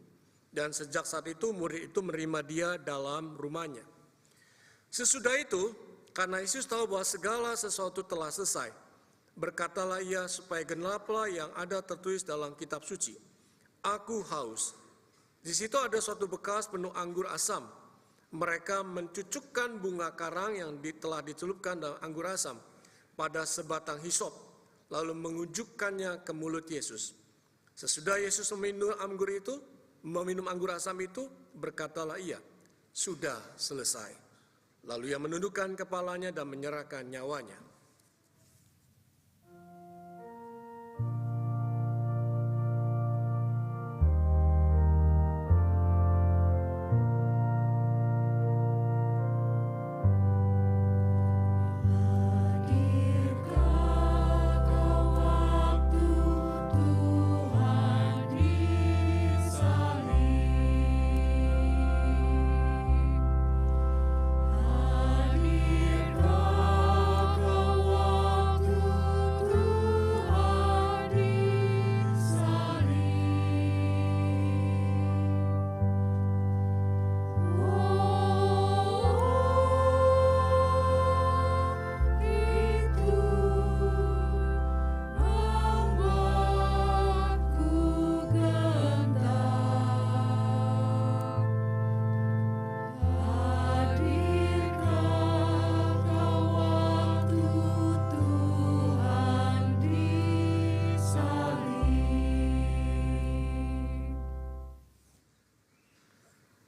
Dan sejak saat itu murid itu menerima dia dalam rumahnya. Sesudah itu, karena Yesus tahu bahwa segala sesuatu telah selesai, berkatalah ia supaya genaplah yang ada tertulis dalam kitab suci, "Aku haus." Di situ ada suatu bekas penuh anggur asam. Mereka mencucukkan bunga karang yang telah dicelupkan dalam anggur asam pada sebatang hisop, lalu mengunjukkannya ke mulut Yesus. Sesudah Yesus meminum anggur asam itu, berkatalah ia, "Sudah selesai." Lalu ia menundukkan kepalanya dan menyerahkan nyawanya. Hadirkah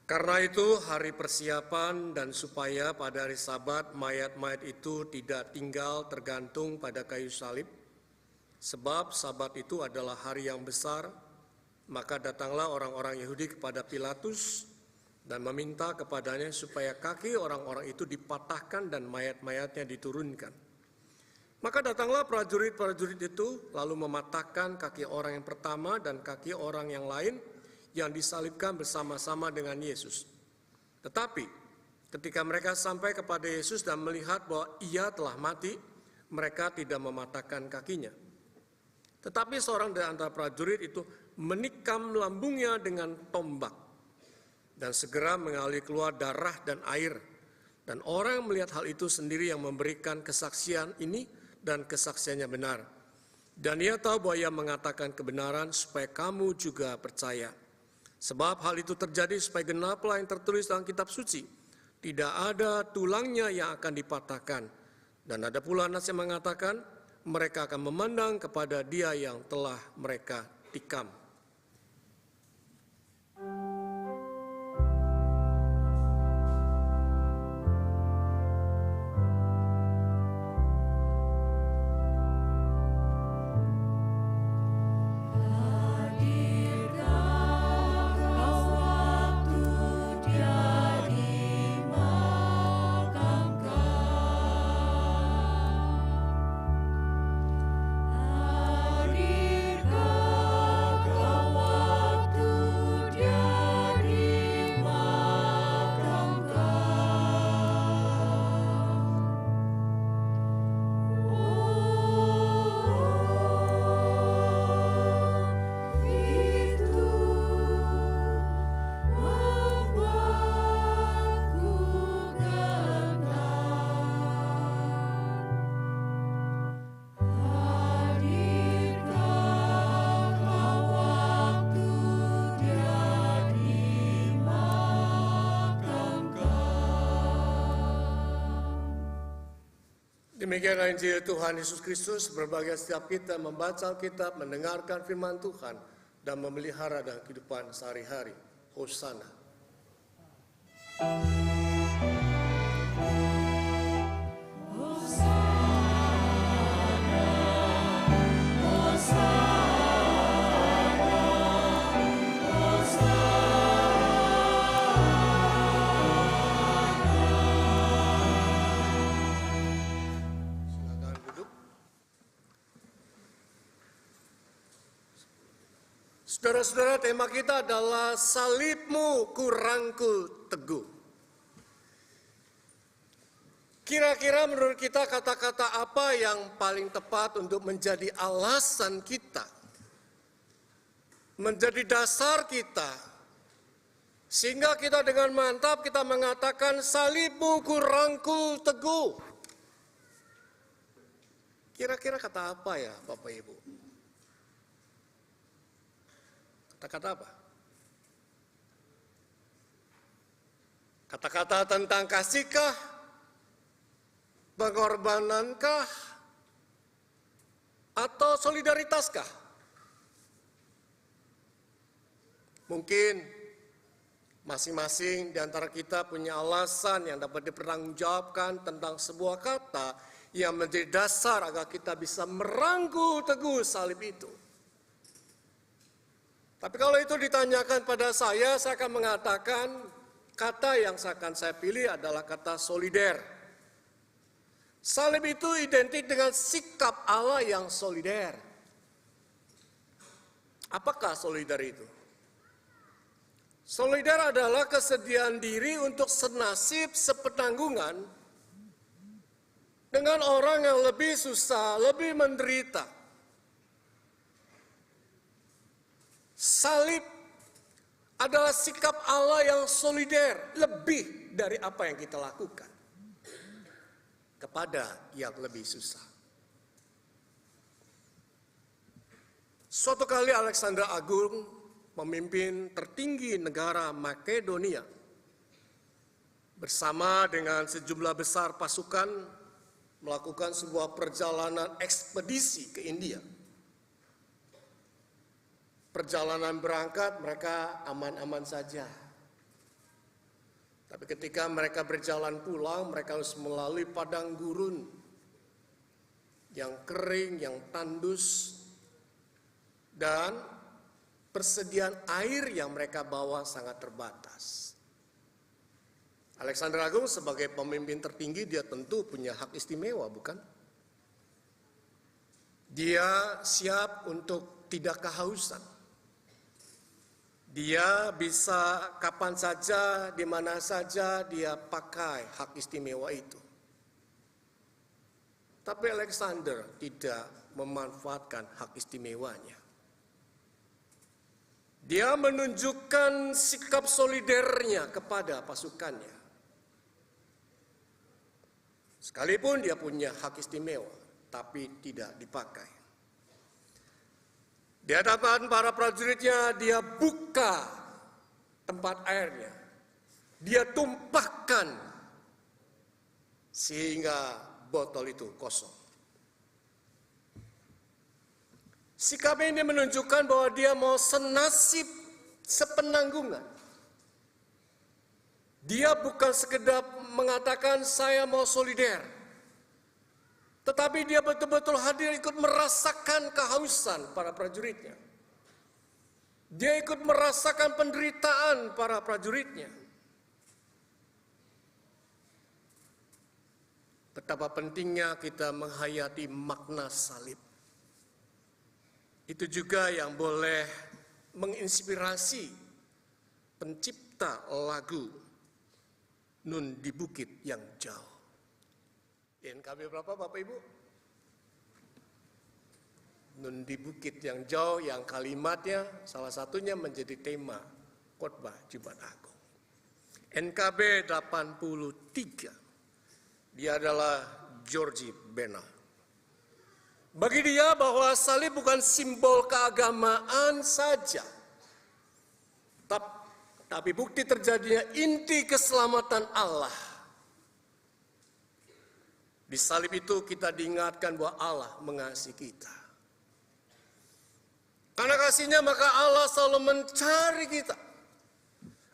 Karena itu hari persiapan dan supaya pada hari Sabat mayat-mayat itu tidak tinggal tergantung pada kayu salib, sebab Sabat itu adalah hari yang besar, maka datanglah orang-orang Yahudi kepada Pilatus dan meminta kepadanya supaya kaki orang-orang itu dipatahkan dan mayat-mayatnya diturunkan. Maka datanglah prajurit-prajurit itu lalu mematahkan kaki orang yang pertama dan kaki orang yang lain yang disalibkan bersama-sama dengan Yesus. Tetapi ketika mereka sampai kepada Yesus dan melihat bahwa ia telah mati, mereka tidak mematahkan kakinya. Tetapi seorang dari antara prajurit itu menikam lambungnya dengan tombak, dan segera mengalir keluar darah dan air. Dan orang yang melihat hal itu sendiri yang memberikan kesaksian ini, dan kesaksiannya benar. Dan ia tahu bahwa ia mengatakan kebenaran supaya kamu juga percaya. Sebab hal itu terjadi supaya genaplah yang tertulis dalam kitab suci. Tidak ada tulangnya yang akan dipatahkan. Dan ada pula nas yang mengatakan, mereka akan memandang kepada dia yang telah mereka tikam. Demikianlah Injil Tuhan Yesus Kristus. Berbahagia setiap kita membaca Alkitab, mendengarkan firman Tuhan, dan memelihara dalam kehidupan sehari-hari. Hosana. Saudara-saudara, tema kita adalah salibmu ku rangkul teguh. Kira-kira menurut kita kata-kata apa yang paling tepat untuk menjadi alasan kita, menjadi dasar kita, sehingga kita dengan mantap kita mengatakan salibmu ku rangkul teguh. Kira-kira kata apa ya Bapak Ibu? Kata-kata apa? Kata-kata tentang kasihkah? Pengorbanankah? Atau solidaritaskah? Mungkin masing-masing di antara kita punya alasan yang dapat dipertanggungjawabkan tentang sebuah kata yang menjadi dasar agar kita bisa merangkul teguh salib itu. Tapi kalau itu ditanyakan pada saya akan mengatakan kata yang akan saya pilih adalah kata solider. Salib itu identik dengan sikap Allah yang solider. Apakah solider itu? Solider adalah kesediaan diri untuk senasib, sepenanggungan dengan orang yang lebih susah, lebih menderita. Salib adalah sikap Allah yang solider, lebih dari apa yang kita lakukan kepada yang lebih susah. Suatu kali Alexander Agung, pemimpin tertinggi negara Makedonia, bersama dengan sejumlah besar pasukan melakukan sebuah perjalanan ekspedisi ke India. Perjalanan berangkat mereka aman-aman saja. Tapi ketika mereka berjalan pulang, mereka harus melalui padang gurun yang kering, yang tandus, dan persediaan air yang mereka bawa sangat terbatas. Alexander Agung sebagai pemimpin tertinggi, dia tentu punya hak istimewa, bukan? Dia siap untuk tidak kehausan. Dia bisa kapan saja, di mana saja dia pakai hak istimewa itu. Tapi Alexander tidak memanfaatkan hak istimewanya. Dia menunjukkan sikap solidernya kepada pasukannya. Sekalipun dia punya hak istimewa, tapi tidak dipakai. Di hadapan para prajuritnya, dia buka tempat airnya. Dia tumpahkan sehingga botol itu kosong. Sikap ini menunjukkan bahwa dia mau senasib, sepenanggungan. Dia bukan sekedar mengatakan saya mau solider, tetapi dia betul-betul hadir ikut merasakan kehausan para prajuritnya. Dia ikut merasakan penderitaan para prajuritnya. Betapa pentingnya kita menghayati makna salib. Itu juga yang boleh menginspirasi pencipta lagu Nun di Bukit yang Jauh. NKB berapa Bapak Ibu? Nun di Bukit yang Jauh, yang kalimatnya salah satunya menjadi tema khotbah Jumat Agung. NKB 83. Dia adalah Georgie Bennell. Bagi dia bahwa salib bukan simbol keagamaan saja, tapi bukti terjadinya inti keselamatan Allah. Di salib itu kita diingatkan bahwa Allah mengasihi kita. Karena kasihnya maka Allah selalu mencari kita.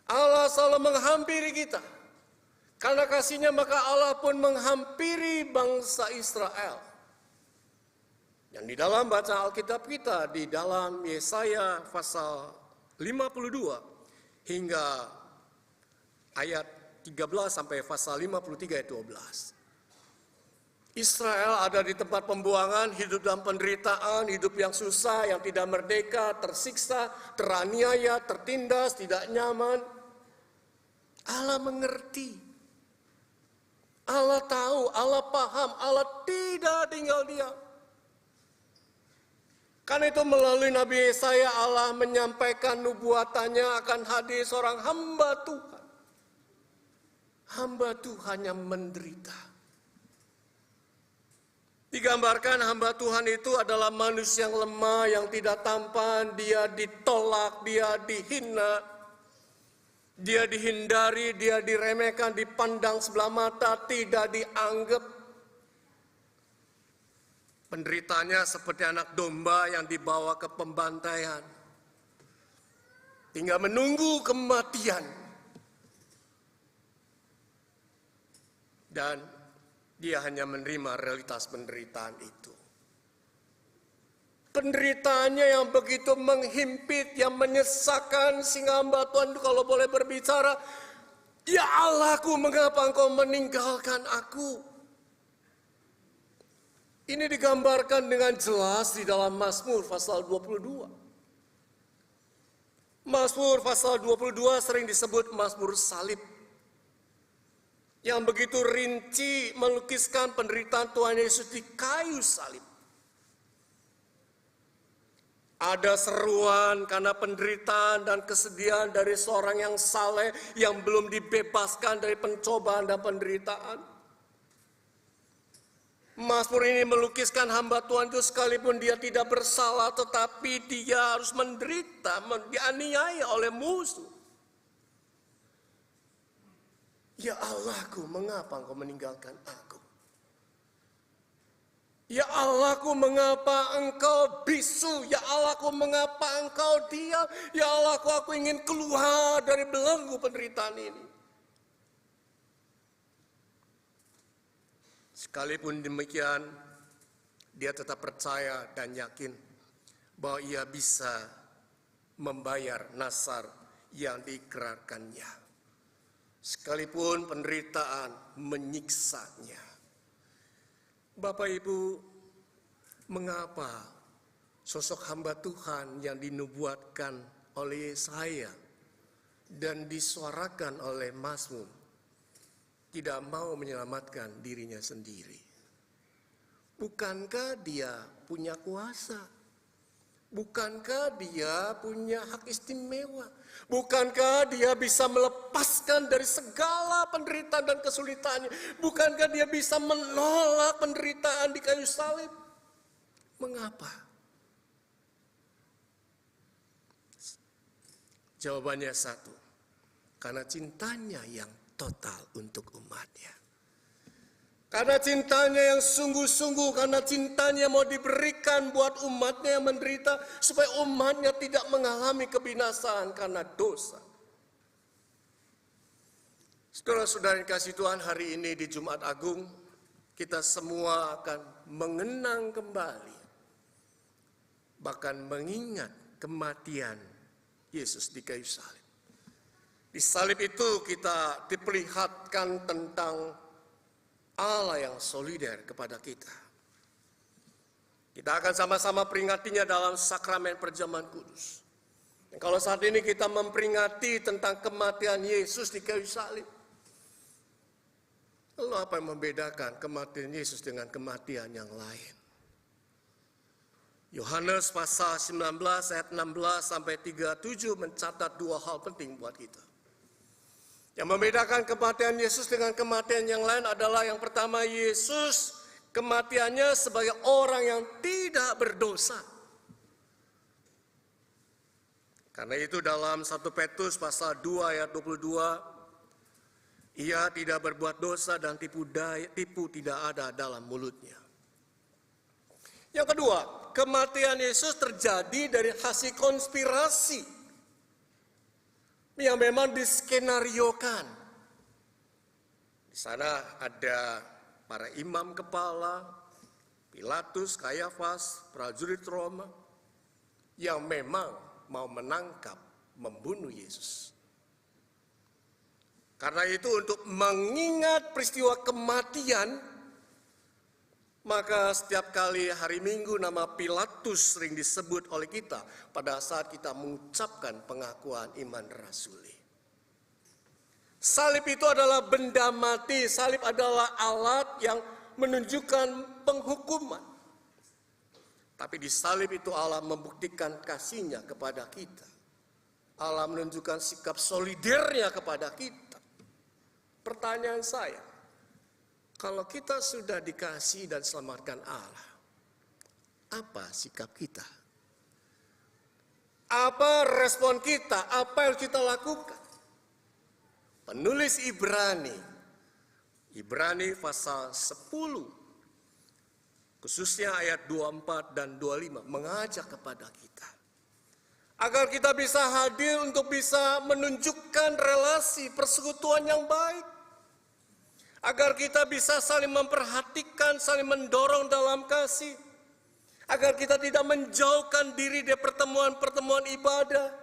Allah selalu menghampiri kita. Karena kasihnya maka Allah pun menghampiri bangsa Israel. Yang di dalam bacaan Alkitab kita, di dalam Yesaya pasal 52 hingga ayat 13 sampai pasal 53 ayat 12. Israel ada di tempat pembuangan, hidup dalam penderitaan, hidup yang susah, yang tidak merdeka, tersiksa, teraniaya, tertindas, tidak nyaman. Allah mengerti. Allah tahu, Allah paham, Allah tidak tinggal diam. Karena itu melalui Nabi Yesaya Allah menyampaikan nubuatannya akan hadir seorang hamba Tuhan. Hamba Tuhan yang menderita. Digambarkan hamba Tuhan itu adalah manusia yang lemah, yang tidak tampan, dia ditolak, dia dihina, dia dihindari, dia diremehkan, dipandang sebelah mata, tidak dianggap. Penderitaannya seperti anak domba yang dibawa ke pembantaian, tinggal menunggu kematian. Dan dia hanya menerima realitas penderitaan itu. Penderitaannya yang begitu menghimpit, yang menyesakan, sehingga hamba Tuhan itu kalau boleh berbicara, ya Allahku, mengapa engkau meninggalkan aku? Ini digambarkan dengan jelas di dalam Mazmur pasal 22. Mazmur pasal 22 sering disebut Mazmur salib. Yang begitu rinci melukiskan penderitaan Tuhan Yesus di kayu salib. Ada seruan karena penderitaan dan kesedihan dari seorang yang saleh yang belum dibebaskan dari pencobaan dan penderitaan. Mazmur ini melukiskan hamba Tuhan itu sekalipun dia tidak bersalah, tetapi dia harus menderita, dianiaya oleh musuh. Ya Allahku, mengapa engkau meninggalkan aku? Ya Allahku, mengapa engkau bisu? Ya Allahku, mengapa engkau diam? Ya Allahku, aku ingin keluar dari belenggu penderitaan ini. Sekalipun demikian, dia tetap percaya dan yakin bahwa ia bisa membayar nasar yang diikrarkannya. Sekalipun penderitaan menyiksanya. Bapak Ibu, mengapa sosok hamba Tuhan yang dinubuatkan oleh Yesaya dan disuarakan oleh Mazmur tidak mau menyelamatkan dirinya sendiri? Bukankah dia punya kuasa? Bukankah dia punya hak istimewa? Bukankah dia bisa melepaskan dari segala penderitaan dan kesulitannya? Bukankah dia bisa menolak penderitaan di kayu salib? Mengapa? Jawabannya satu, karena cintanya yang total untuk umatnya. Karena cintanya yang sungguh-sungguh, karena cintanya mau diberikan buat umatnya yang menderita, supaya umatnya tidak mengalami kebinasaan karena dosa. Saudara-saudara yang kasih Tuhan, hari ini di Jumat Agung, kita semua akan mengenang kembali, bahkan mengingat kematian Yesus di kayu salib. Di salib itu kita diperlihatkan tentang Allah yang solider kepada kita. Kita akan sama-sama peringatinya dalam sakramen perjamuan kudus. Dan kalau saat ini kita memperingati tentang kematian Yesus di kayu salib, lalu apa yang membedakan kematian Yesus dengan kematian yang lain? Yohanes pasal 19 ayat 16 sampai 37 mencatat dua hal penting buat kita. Yang membedakan kematian Yesus dengan kematian yang lain adalah yang pertama, Yesus kematiannya sebagai orang yang tidak berdosa. Karena itu dalam 1 Petrus pasal 2 ayat 22, ia tidak berbuat dosa dan tipu tidak ada dalam mulutnya. Yang kedua, kematian Yesus terjadi dari hasil konspirasi yang memang diskenariokan. Di sana ada para imam kepala, Pilatus, Kayafas, prajurit Roma, yang memang mau menangkap, membunuh Yesus. Karena itu untuk mengingat peristiwa kematian, maka setiap kali hari Minggu nama Pilatus sering disebut oleh kita pada saat kita mengucapkan pengakuan iman rasuli. Salib itu adalah benda mati, salib adalah alat yang menunjukkan penghukuman. Tapi di salib itu Allah membuktikan kasih-Nya kepada kita. Allah menunjukkan sikap solidernya kepada kita. Pertanyaan saya, kalau kita sudah dikasih dan selamatkan Allah, apa sikap kita? Apa respon kita? Apa yang kita lakukan? Penulis Ibrani pasal 10, khususnya ayat 24 dan 25, mengajak kepada kita agar kita bisa hadir untuk bisa menunjukkan relasi persekutuan yang baik. Agar kita bisa saling memperhatikan, saling mendorong dalam kasih. Agar kita tidak menjauhkan diri dari pertemuan-pertemuan ibadah.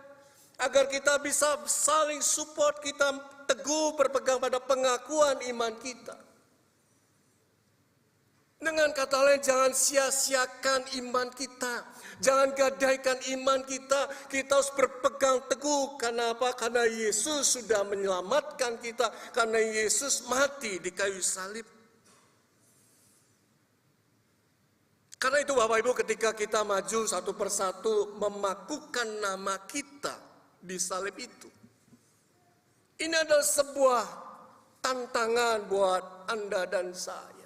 Agar kita bisa saling support, kita teguh berpegang pada pengakuan iman kita. Dengan kata lain, jangan sia-siakan iman kita. Jangan gadaikan iman kita. Kita harus berpegang teguh. Karena apa? Karena Yesus sudah menyelamatkan kita. Karena Yesus mati di kayu salib. Karena itu Bapak Ibu, ketika kita maju satu persatu memakukan nama kita di salib itu, ini adalah sebuah tantangan buat Anda dan saya.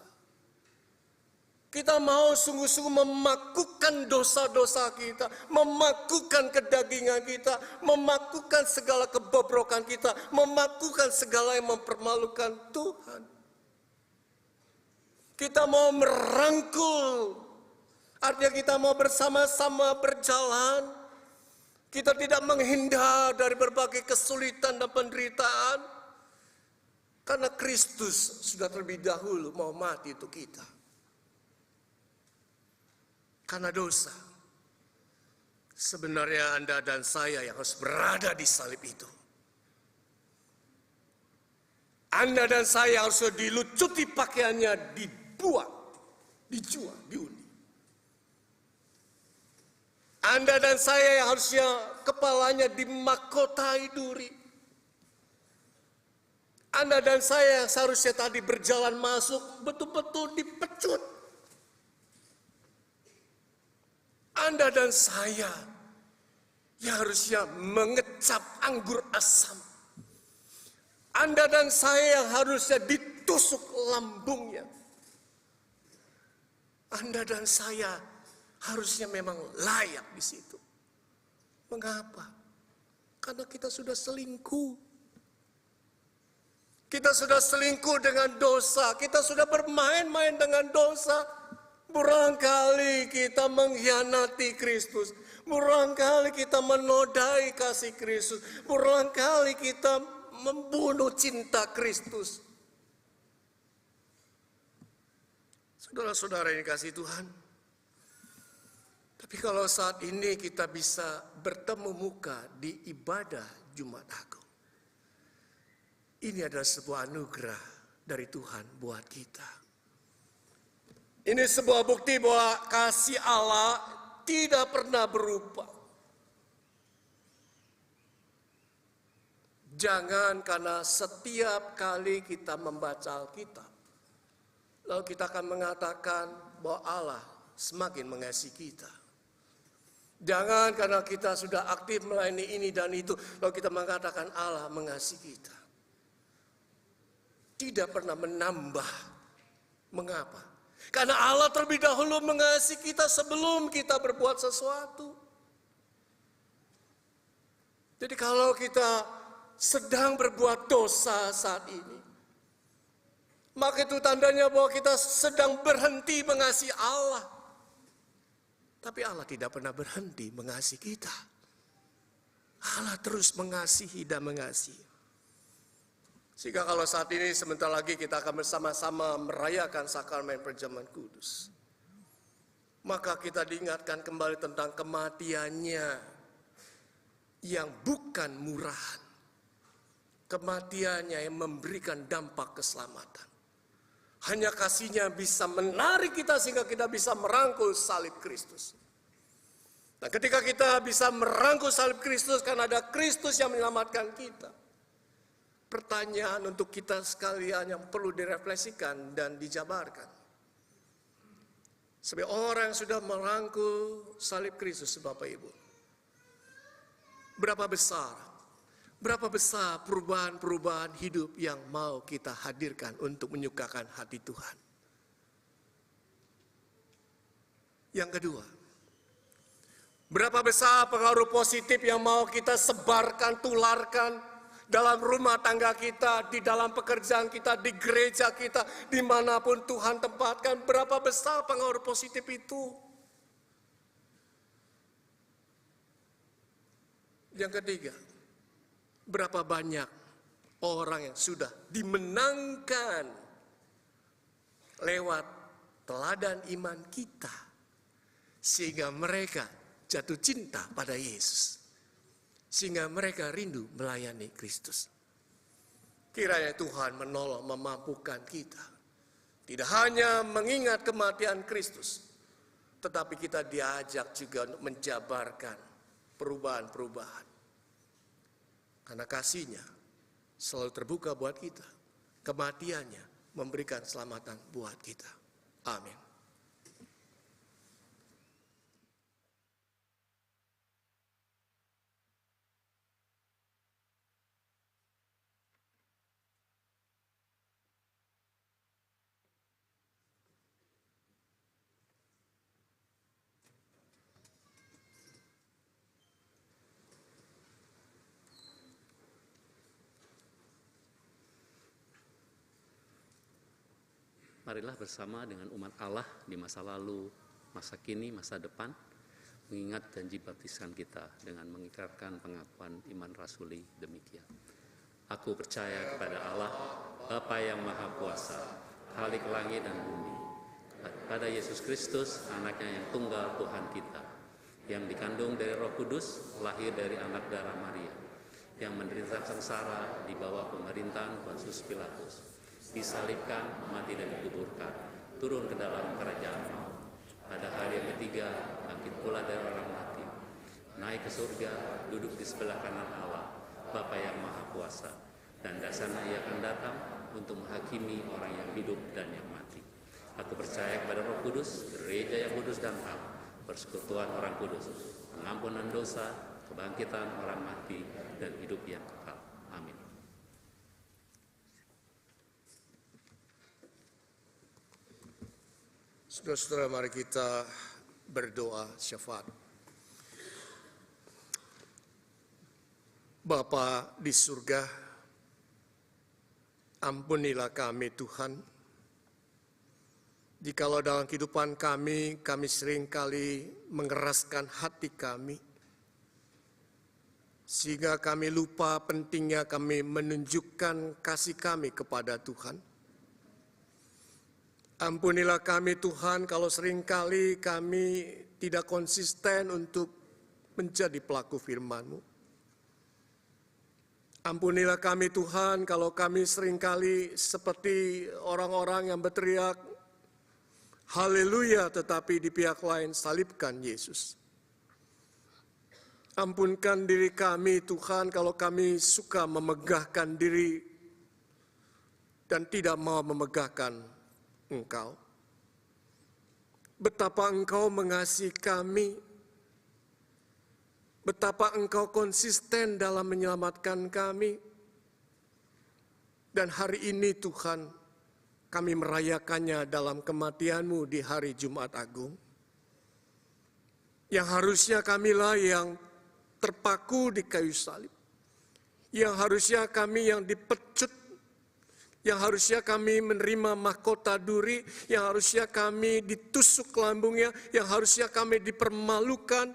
Kita mau sungguh-sungguh memakukan dosa-dosa kita, memakukan kedagingan kita, memakukan segala kebobrokan kita, memakukan segala yang mempermalukan Tuhan. Kita mau merangkul, artinya kita mau bersama-sama berjalan. Kita tidak menghindar dari berbagai kesulitan dan penderitaan. Karena Kristus sudah terlebih dahulu mau mati untuk kita. Karena dosa. Sebenarnya Anda dan saya yang harus berada di salib itu. Anda dan saya harus dilucuti pakaiannya, dibuang, dijual, diundi. Anda dan saya yang harusnya kepalanya dimahkotai duri. Anda dan saya yang seharusnya tadi berjalan masuk betul-betul dipecut. Anda dan saya yang harusnya mengecap anggur asam. Anda dan saya yang harusnya ditusuk lambungnya. Anda dan saya harusnya memang layak di situ. Mengapa? Karena kita sudah selingkuh. Kita sudah selingkuh dengan dosa. Kita sudah bermain-main dengan dosa. Berangkali kita mengkhianati Kristus. Berangkali kita menodai kasih Kristus. Berangkali kita membunuh cinta Kristus. Saudara-saudara yang dikasihi Tuhan. Tapi kalau saat ini kita bisa bertemu muka di ibadah Jumat Agung. Ini adalah sebuah anugerah dari Tuhan buat kita. Ini sebuah bukti bahwa kasih Allah tidak pernah berubah. Jangan karena setiap kali kita membaca Alkitab, lalu kita akan mengatakan bahwa Allah semakin mengasihi kita. Jangan karena kita sudah aktif melayani ini dan itu, lalu kita mengatakan Allah mengasihi kita. Tidak pernah menambah. Mengapa? Karena Allah terlebih dahulu mengasihi kita sebelum kita berbuat sesuatu. Jadi kalau kita sedang berbuat dosa saat ini, maka itu tandanya bahwa kita sedang berhenti mengasihi Allah. Tapi Allah tidak pernah berhenti mengasihi kita. Allah terus mengasihi dan mengasihi. Sehingga kalau saat ini sebentar lagi kita akan bersama-sama merayakan sakramen perjamuan kudus, maka kita diingatkan kembali tentang kematiannya yang bukan murahan. Kematiannya yang memberikan dampak keselamatan. Hanya kasihnya bisa menarik kita sehingga kita bisa merangkul salib Kristus. Nah, ketika kita bisa merangkul salib Kristus karena ada Kristus yang menyelamatkan kita. Pertanyaan untuk kita sekalian yang perlu direfleksikan dan dijabarkan. Sebagai orang yang sudah merangkul salib Kristus, Bapak Ibu. Berapa besar perubahan-perubahan hidup yang mau kita hadirkan untuk menyukakan hati Tuhan. Yang kedua, berapa besar pengaruh positif yang mau kita sebarkan, tularkan dalam rumah tangga kita, di dalam pekerjaan kita, di gereja kita, dimanapun Tuhan tempatkan. Berapa besar pengaruh positif itu? Yang ketiga, berapa banyak orang yang sudah dimenangkan lewat teladan iman kita, sehingga mereka jatuh cinta pada Yesus. Sehingga mereka rindu melayani Kristus. Kiranya Tuhan menolong, memampukan kita. Tidak hanya mengingat kematian Kristus, tetapi kita diajak juga untuk menjabarkan perubahan-perubahan. Karena kasih-Nya selalu terbuka buat kita. Kematiannya memberikan keselamatan buat kita. Amin. Marilah bersama dengan umat Allah di masa lalu, masa kini, masa depan, mengingat janji baptisan kita dengan mengikrarkan pengakuan iman rasuli demikian. Aku percaya kepada Allah, Bapa yang Maha Kuasa, Khalik langit dan bumi, pada Yesus Kristus, anaknya yang tunggal Tuhan kita, yang dikandung dari Roh Kudus, lahir dari anak darah Maria, yang menderita sengsara di bawah pemerintahan Pontius Pilatus, disalibkan, mati dan dikuburkan, turun ke dalam kerajaan maut. Pada hari yang ketiga, bangkit pula dari orang mati, naik ke surga, duduk di sebelah kanan Allah, Bapa yang Maha Kuasa, dan dari sana Ia akan datang untuk menghakimi orang yang hidup dan yang mati. Aku percaya kepada Roh Kudus, gereja yang kudus dan am, persekutuan orang kudus, pengampunan dosa, kebangkitan orang mati, dan hidup yang kekal. Amin. Saudara-saudara, mari kita berdoa syafaat. Bapa di surga, ampunilah kami Tuhan, jikalau dalam kehidupan kami seringkali mengeraskan hati kami, sehingga kami lupa pentingnya kami menunjukkan kasih kami kepada Tuhan. Ampunilah kami Tuhan kalau seringkali kami tidak konsisten untuk menjadi pelaku firman-Mu. Ampunilah kami Tuhan kalau kami seringkali seperti orang-orang yang berteriak haleluya, tetapi di pihak lain salibkan Yesus. Ampunkan diri kami Tuhan kalau kami suka memegahkan diri dan tidak mau memegahkan Engkau. Betapa Engkau mengasihi kami, betapa Engkau konsisten dalam menyelamatkan kami. Dan hari ini Tuhan, kami merayakannya dalam kematian-Mu di hari Jumat Agung. Yang harusnya kamilah yang terpaku di kayu salib. Yang harusnya kami yang dipecut, yang harusnya kami menerima mahkota duri, yang harusnya kami ditusuk lambungnya, yang harusnya kami dipermalukan.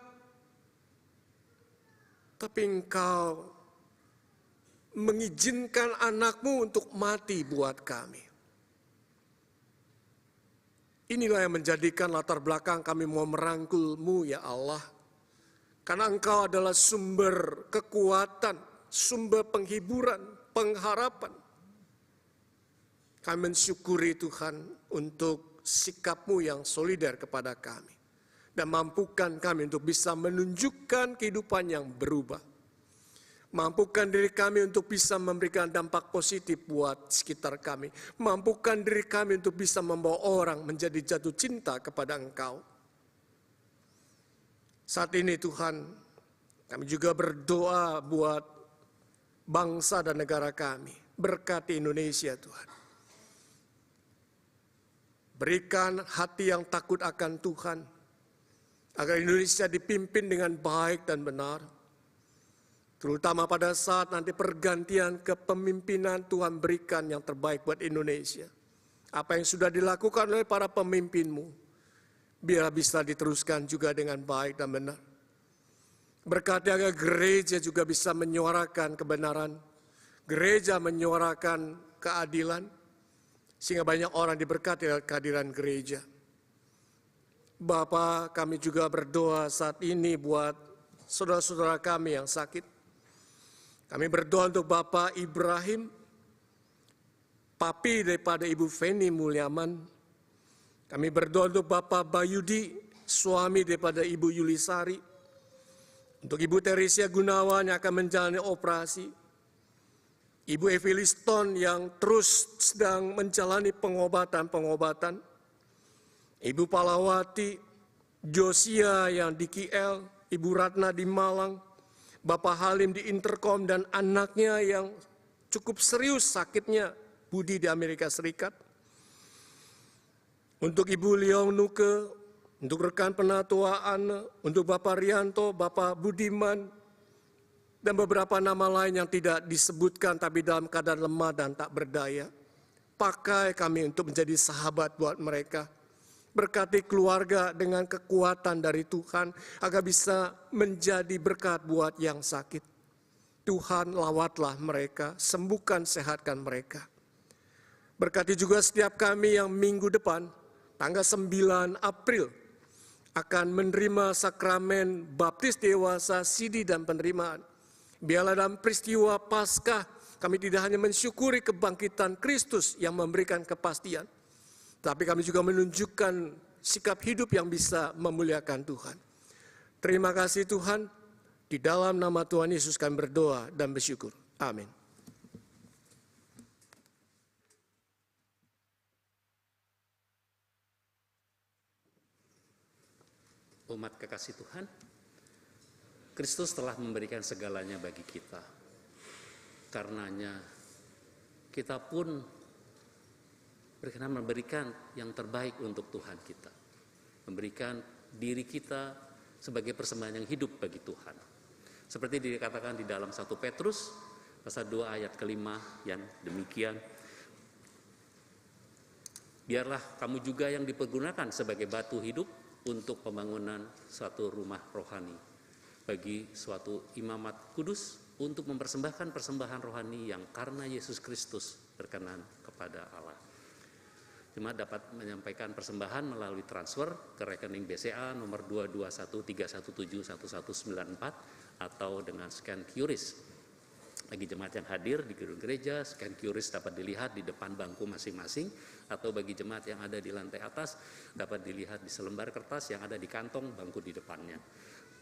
Tapi Engkau mengizinkan anak-Mu untuk mati buat kami. Inilah yang menjadikan latar belakang kami mau merangkul-Mu ya Allah. Karena Engkau adalah sumber kekuatan, sumber penghiburan, pengharapan. Kami mensyukuri Tuhan untuk sikap-Mu yang solider kepada kami. Dan mampukan kami untuk bisa menunjukkan kehidupan yang berubah. Mampukan diri kami untuk bisa memberikan dampak positif buat sekitar kami. Mampukan diri kami untuk bisa membawa orang menjadi jatuh cinta kepada Engkau. Saat ini Tuhan, kami juga berdoa buat bangsa dan negara kami. Berkati Indonesia Tuhan. Berikan hati yang takut akan Tuhan, agar Indonesia dipimpin dengan baik dan benar. Terutama pada saat nanti pergantian kepemimpinan, Tuhan berikan yang terbaik buat Indonesia. Apa yang sudah dilakukan oleh para pemimpin-Mu, biar bisa diteruskan juga dengan baik dan benar. Berkati agar gereja juga bisa menyuarakan kebenaran, gereja menyuarakan keadilan, sehingga banyak orang diberkati oleh kehadiran gereja. Bapa, kami juga berdoa saat ini buat saudara-saudara kami yang sakit. Kami berdoa untuk Bapak Ibrahim, papi daripada Ibu Feni Mulyaman. Kami berdoa untuk Bapak Bayudi, suami daripada Ibu Yulisari. Untuk Ibu Teresia Gunawan yang akan menjalani operasi. Ibu Eviliston yang terus sedang menjalani pengobatan. Ibu Palawati, Josia yang di KL, Ibu Ratna di Malang, Bapak Halim di Intercom, dan anaknya yang cukup serius sakitnya, Budi di Amerika Serikat. Untuk Ibu Liong Nuke, untuk rekan penatua Anne, untuk Bapak Rianto, Bapak Budiman, dan beberapa nama lain yang tidak disebutkan tapi dalam keadaan lemah dan tak berdaya. Pakai kami untuk menjadi sahabat buat mereka. Berkati keluarga dengan kekuatan dari Tuhan agar bisa menjadi berkat buat yang sakit. Tuhan lawatlah mereka, sembuhkan, sehatkan mereka. Berkati juga setiap kami yang minggu depan, tanggal 9 April, akan menerima sakramen baptis dewasa, sidi, dan penerimaan. Biarlah dalam peristiwa Paskah, kami tidak hanya mensyukuri kebangkitan Kristus yang memberikan kepastian, tapi kami juga menunjukkan sikap hidup yang bisa memuliakan Tuhan. Terima kasih Tuhan, di dalam nama Tuhan Yesus kami berdoa dan bersyukur. Amin. Umat kekasih Tuhan, Kristus telah memberikan segalanya bagi kita. Karenanya kita pun berkenan memberikan yang terbaik untuk Tuhan kita. Memberikan diri kita sebagai persembahan yang hidup bagi Tuhan. Seperti dikatakan di dalam 1 Petrus pasal 2 ayat kelima yang demikian. Biarlah kamu juga yang dipergunakan sebagai batu hidup untuk pembangunan suatu rumah rohani bagi suatu imamat kudus untuk mempersembahkan persembahan rohani yang karena Yesus Kristus berkenan kepada Allah. Jemaat dapat menyampaikan persembahan melalui transfer ke rekening BCA nomor 22131171194 atau dengan scan QRIS. Bagi jemaat yang hadir di gedung gereja, scan QRIS dapat dilihat di depan bangku masing-masing, atau bagi jemaat yang ada di lantai atas dapat dilihat di selembar kertas yang ada di kantong bangku di depannya.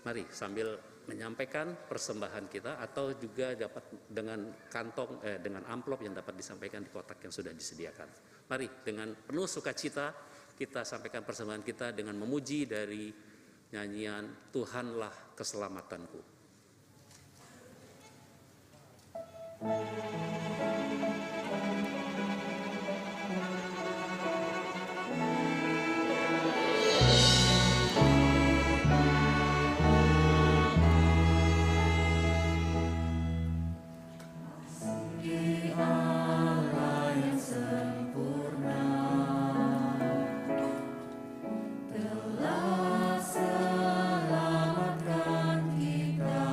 Mari sambil menyampaikan persembahan kita, atau juga dapat dengan kantong dengan amplop yang dapat disampaikan di kotak yang sudah disediakan. Mari dengan penuh sukacita kita sampaikan persembahan kita dengan memuji dari nyanyian Tuhanlah Keselamatanku. Selamatkan kita,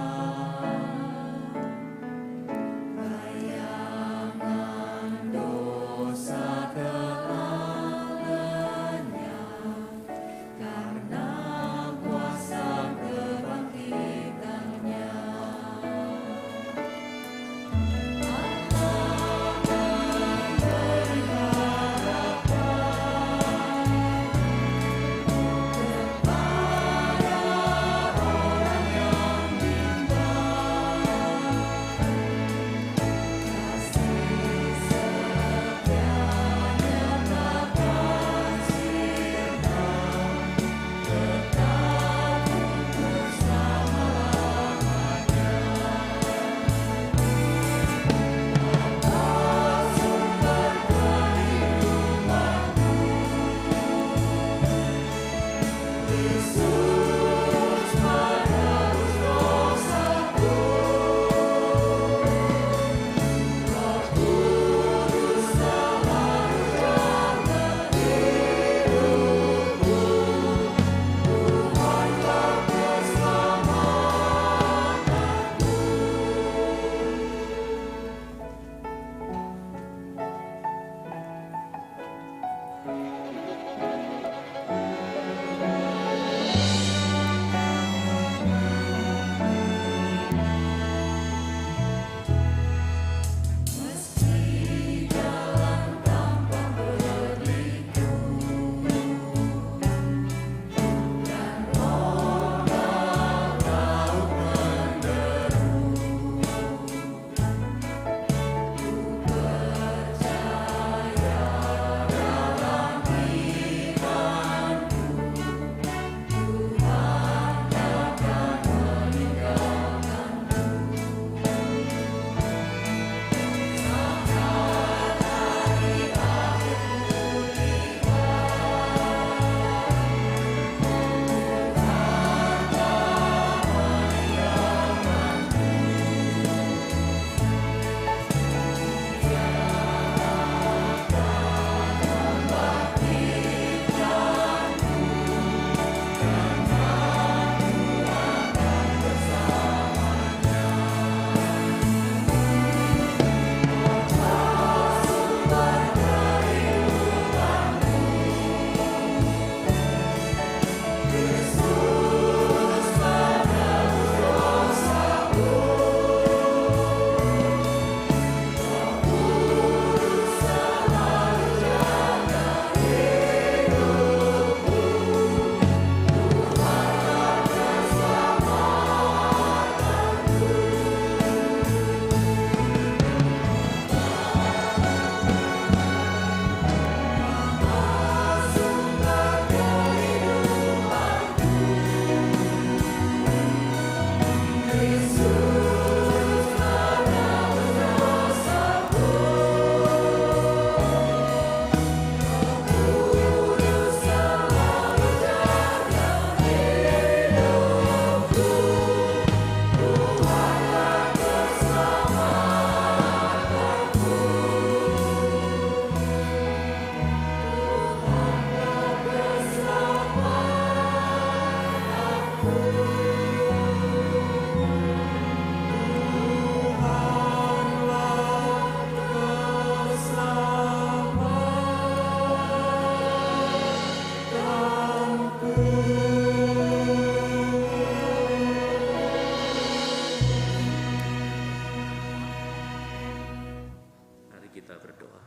kita berdoa.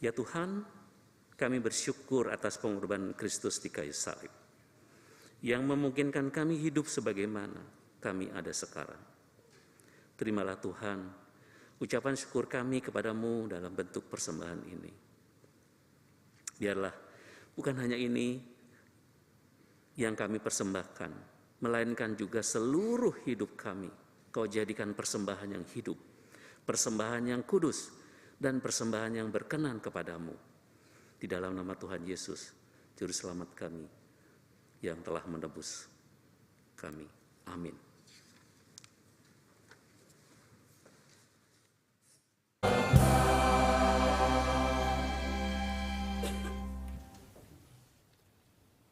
Ya Tuhan, kami bersyukur atas pengorbanan Kristus di kayu salib, yang memungkinkan kami hidup sebagaimana kami ada sekarang. Terimalah Tuhan, ucapan syukur kami kepadamu dalam bentuk persembahan ini. Biarlah bukan hanya ini yang kami persembahkan, melainkan juga seluruh hidup kami Kau jadikan persembahan yang hidup, persembahan yang kudus, dan persembahan yang berkenan kepadamu. Di dalam nama Tuhan Yesus, Juru Selamat kami, yang telah menebus kami. Amin.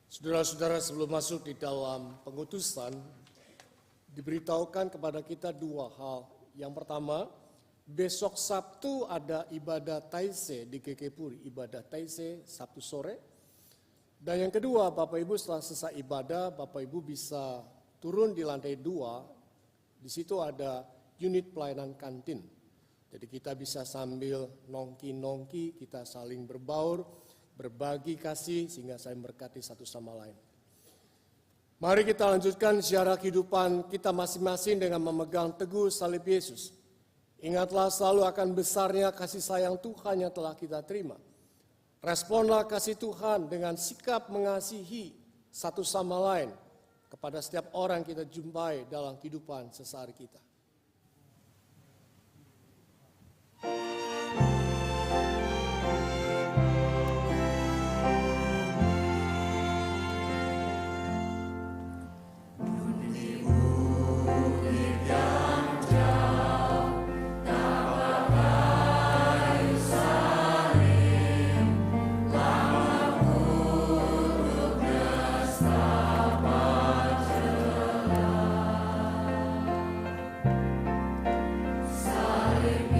Saudara-saudara, sebelum masuk di dalam pengutusan, diberitahukan kepada kita dua hal. Yang pertama, besok Sabtu ada ibadah Taise di Kekepuri, ibadah Taise Sabtu sore. Dan yang kedua, Bapak Ibu setelah selesai ibadah, Bapak Ibu bisa turun di lantai 2. Di situ ada unit pelayanan kantin. Jadi kita bisa sambil nongki-nongki, kita saling berbaur, berbagi kasih sehingga saling berkati satu sama lain. Mari kita lanjutkan ziarah kehidupan kita masing-masing dengan memegang teguh salib Yesus. Ingatlah selalu akan besarnya kasih sayang Tuhan yang telah kita terima. Responlah kasih Tuhan dengan sikap mengasihi satu sama lain kepada setiap orang yang kita jumpai dalam kehidupan sehari kita. Salib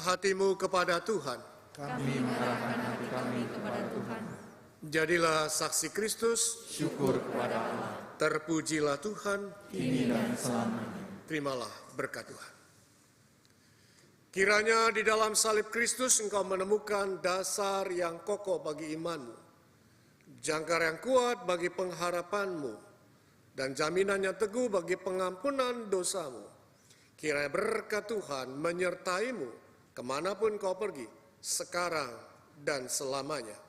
hatimu kepada Tuhan. Kami mengarahkan hati kami kepada Tuhan. Jadilah saksi Kristus. Syukur kepada Allah. Terpujilah Tuhan. Kini dan selamanya. Terimalah berkat Tuhan. Kiranya di dalam salib Kristus engkau menemukan dasar yang kokoh bagi imanmu, jangkar yang kuat bagi pengharapanmu, dan jaminan yang teguh bagi pengampunan dosamu. Kiranya berkat Tuhan menyertaimu kemanapun kau pergi, sekarang dan selamanya.